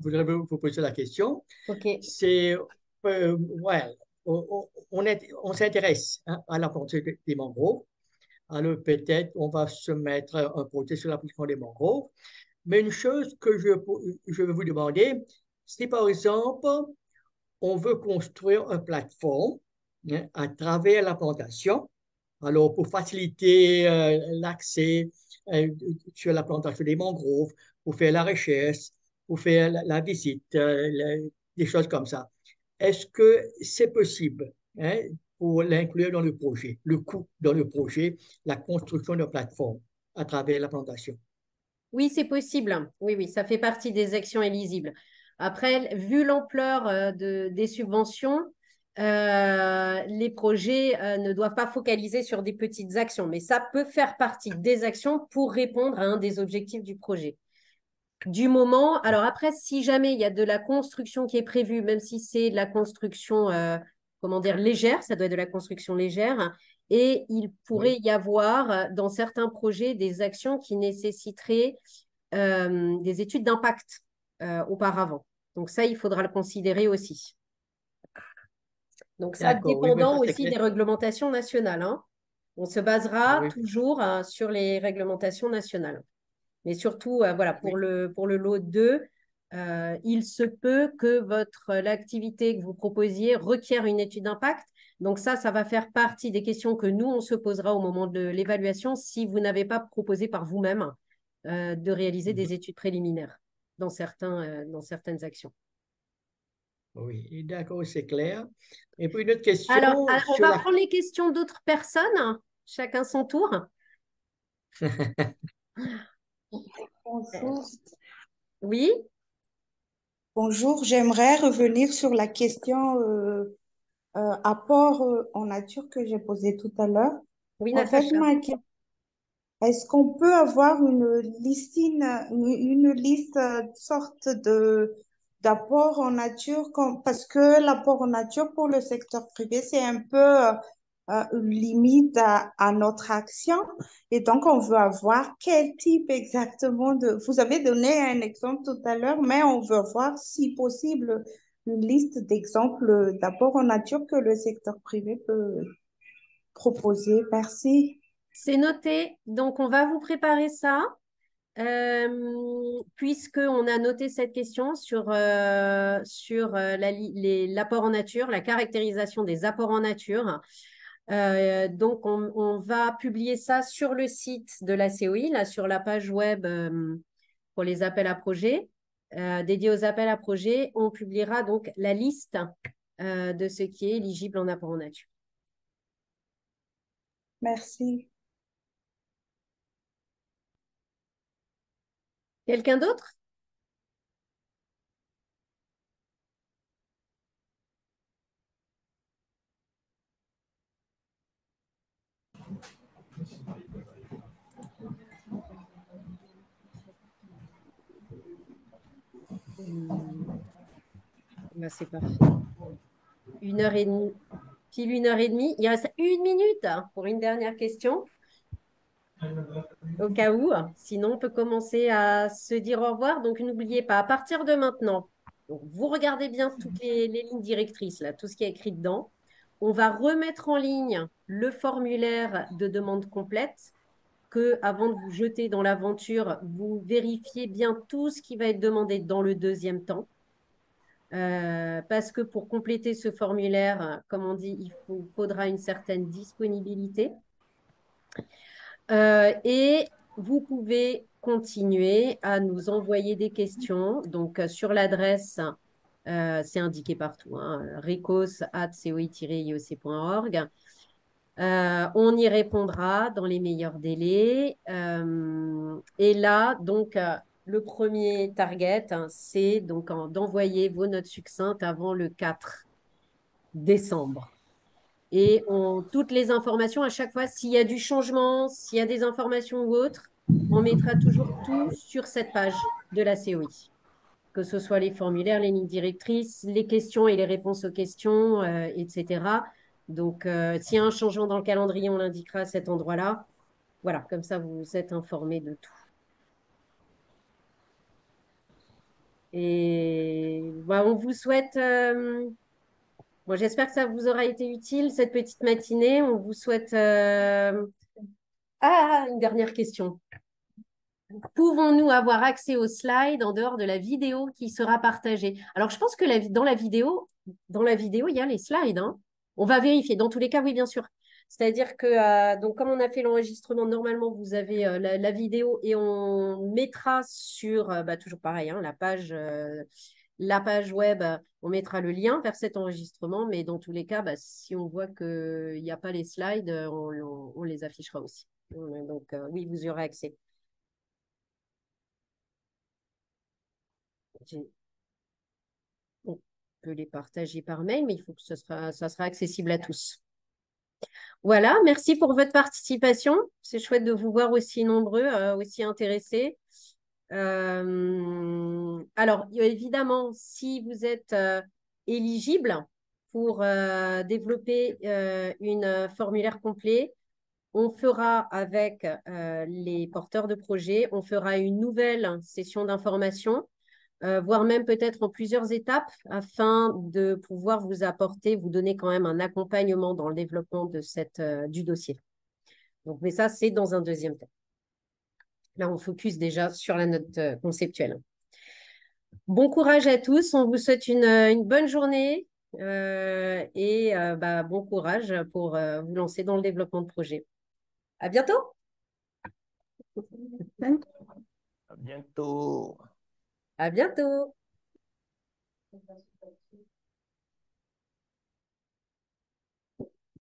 vous poser la question.
OK.
C'est, ouais, on s'intéresse hein, à la plantation des mangroves. Alors, peut-être on va se mettre un projet sur la plantation des mangroves. Mais une chose que je veux vous demander, c'est par exemple, on veut construire une plateforme hein, à travers la plantation. Alors, pour faciliter l'accès sur la plantation des mangroves, pour faire la recherche, pour faire la visite, des choses comme ça. Est-ce que c'est possible hein, pour l'inclure dans le projet, le coût dans le projet, la construction de plateforme à travers la plantation?
Oui, c'est possible. Oui, oui, ça fait partie des actions éligibles. Après, vu l'ampleur des subventions, les projets ne doivent pas focaliser sur des petites actions, mais ça peut faire partie des actions pour répondre à un des objectifs du projet. Du moment, alors après, si jamais il y a de la construction qui est prévue, même si c'est de la construction, comment dire, légère, ça doit être de la construction légère, et il pourrait
Oui,
y avoir dans certains projets des actions qui nécessiteraient des études d'impact auparavant. Donc ça, il faudra le considérer aussi. Donc ça,
d'accord, oui, mais
dépendant
ça c'est
aussi
clair.
des réglementations nationales, hein. On se basera
Oui,
toujours sur les réglementations nationales. Mais surtout, voilà,
oui,
pour le lot 2, il se peut que l'activité que vous proposiez requiert une étude d'impact. Donc ça va faire partie des questions que nous, on se posera au moment de l'évaluation si vous n'avez pas proposé par vous-même de réaliser
mhm,
des études préliminaires dans certaines actions.
oui, d'accord, c'est clair. Et puis une autre question
Alors, on
sur
va
la...
prendre les questions d'autres personnes, chacun son tour.
Bonjour.
Oui,
Bonjour, j'aimerais revenir sur la question apport en nature que j'ai posée tout à l'heure.
oui,
En fait,
Natacha.
est-ce qu'on peut avoir une liste sorte d'apport en nature parce que l'apport en nature pour le secteur privé, c'est un peu une limite à notre action. Et donc, on veut avoir quel type exactement de... Vous avez donné un exemple tout à l'heure, mais on veut voir, si possible, une liste d'exemples d'apports en nature que le secteur privé peut proposer. Merci.
C'est noté. Donc, on va vous préparer ça. Puisqu'on a noté cette question sur l'apport en nature, la caractérisation des apports en nature. Donc, on va publier ça sur le site de la COI, là, sur la page web pour les appels à projets, dédiée aux appels à projets. On publiera donc la liste de ce qui est éligible en apport en nature.
Merci.
Quelqu'un d'autre? Bah, c'est parfait. 1 heure et demie, pile 1 heure et demie. Il reste 1 minute pour une dernière question, au cas où. Sinon, on peut commencer à se dire au revoir. Donc, n'oubliez pas, à partir de maintenant, donc, vous regardez bien toutes les lignes directrices, là, tout ce qui est écrit dedans. On va remettre en ligne le formulaire de demande complète que, avant de vous jeter dans l'aventure, vous vérifiez bien tout ce qui va être demandé dans le deuxième temps. Parce que pour compléter ce formulaire, comme on dit, faudra une certaine disponibilité. Et vous pouvez continuer à nous envoyer des questions. Donc, sur l'adresse, c'est indiqué partout, hein, recos@coi-ioc.org. On y répondra dans les meilleurs délais. Et là, donc, le premier target, hein, c'est donc d'envoyer vos notes succinctes avant le 4 décembre. Et toutes les informations, à chaque fois, s'il y a du changement, s'il y a des informations ou autres, on mettra toujours tout sur cette page de la COI. Que ce soit les formulaires, les lignes directrices, les questions et les réponses aux questions, etc. Donc, s'il y a un changement dans le calendrier, on l'indiquera à cet endroit-là. Voilà, comme ça, vous êtes informés de tout. Et bah, on vous souhaite, bon, j'espère que ça vous aura été utile, cette petite matinée. On vous souhaite... Ah, une dernière question. Pouvons-nous avoir accès aux slides en dehors de la vidéo qui sera partagée? Alors, je pense que dans la vidéo, il y a les slides, hein. On va vérifier. Dans tous les cas, oui, bien sûr. C'est-à-dire que, donc, comme on a fait l'enregistrement, normalement, vous avez la vidéo et on mettra sur, toujours pareil, hein, la page web, on mettra le lien vers cet enregistrement. Mais dans tous les cas, si on voit qu'il n'y a pas les slides, on les affichera aussi. Donc, oui, vous y aurez accès. On peut les partager par mail, mais il faut que ça sera accessible à tous. Voilà, merci pour votre participation. C'est chouette de vous voir aussi nombreux, aussi intéressés. Alors, évidemment, si vous êtes éligible pour développer une formulaire complet, on fera avec les porteurs de projets, on fera une nouvelle session d'information, voire même peut-être en plusieurs étapes afin de pouvoir vous apporter, vous donner quand même un accompagnement dans le développement du dossier. Donc, mais ça, c'est dans un deuxième temps. Là, on focus déjà sur la note conceptuelle. Bon courage à tous. On vous souhaite une bonne journée et bon courage pour vous lancer dans le développement de projet. À bientôt.
À bientôt.
À bientôt.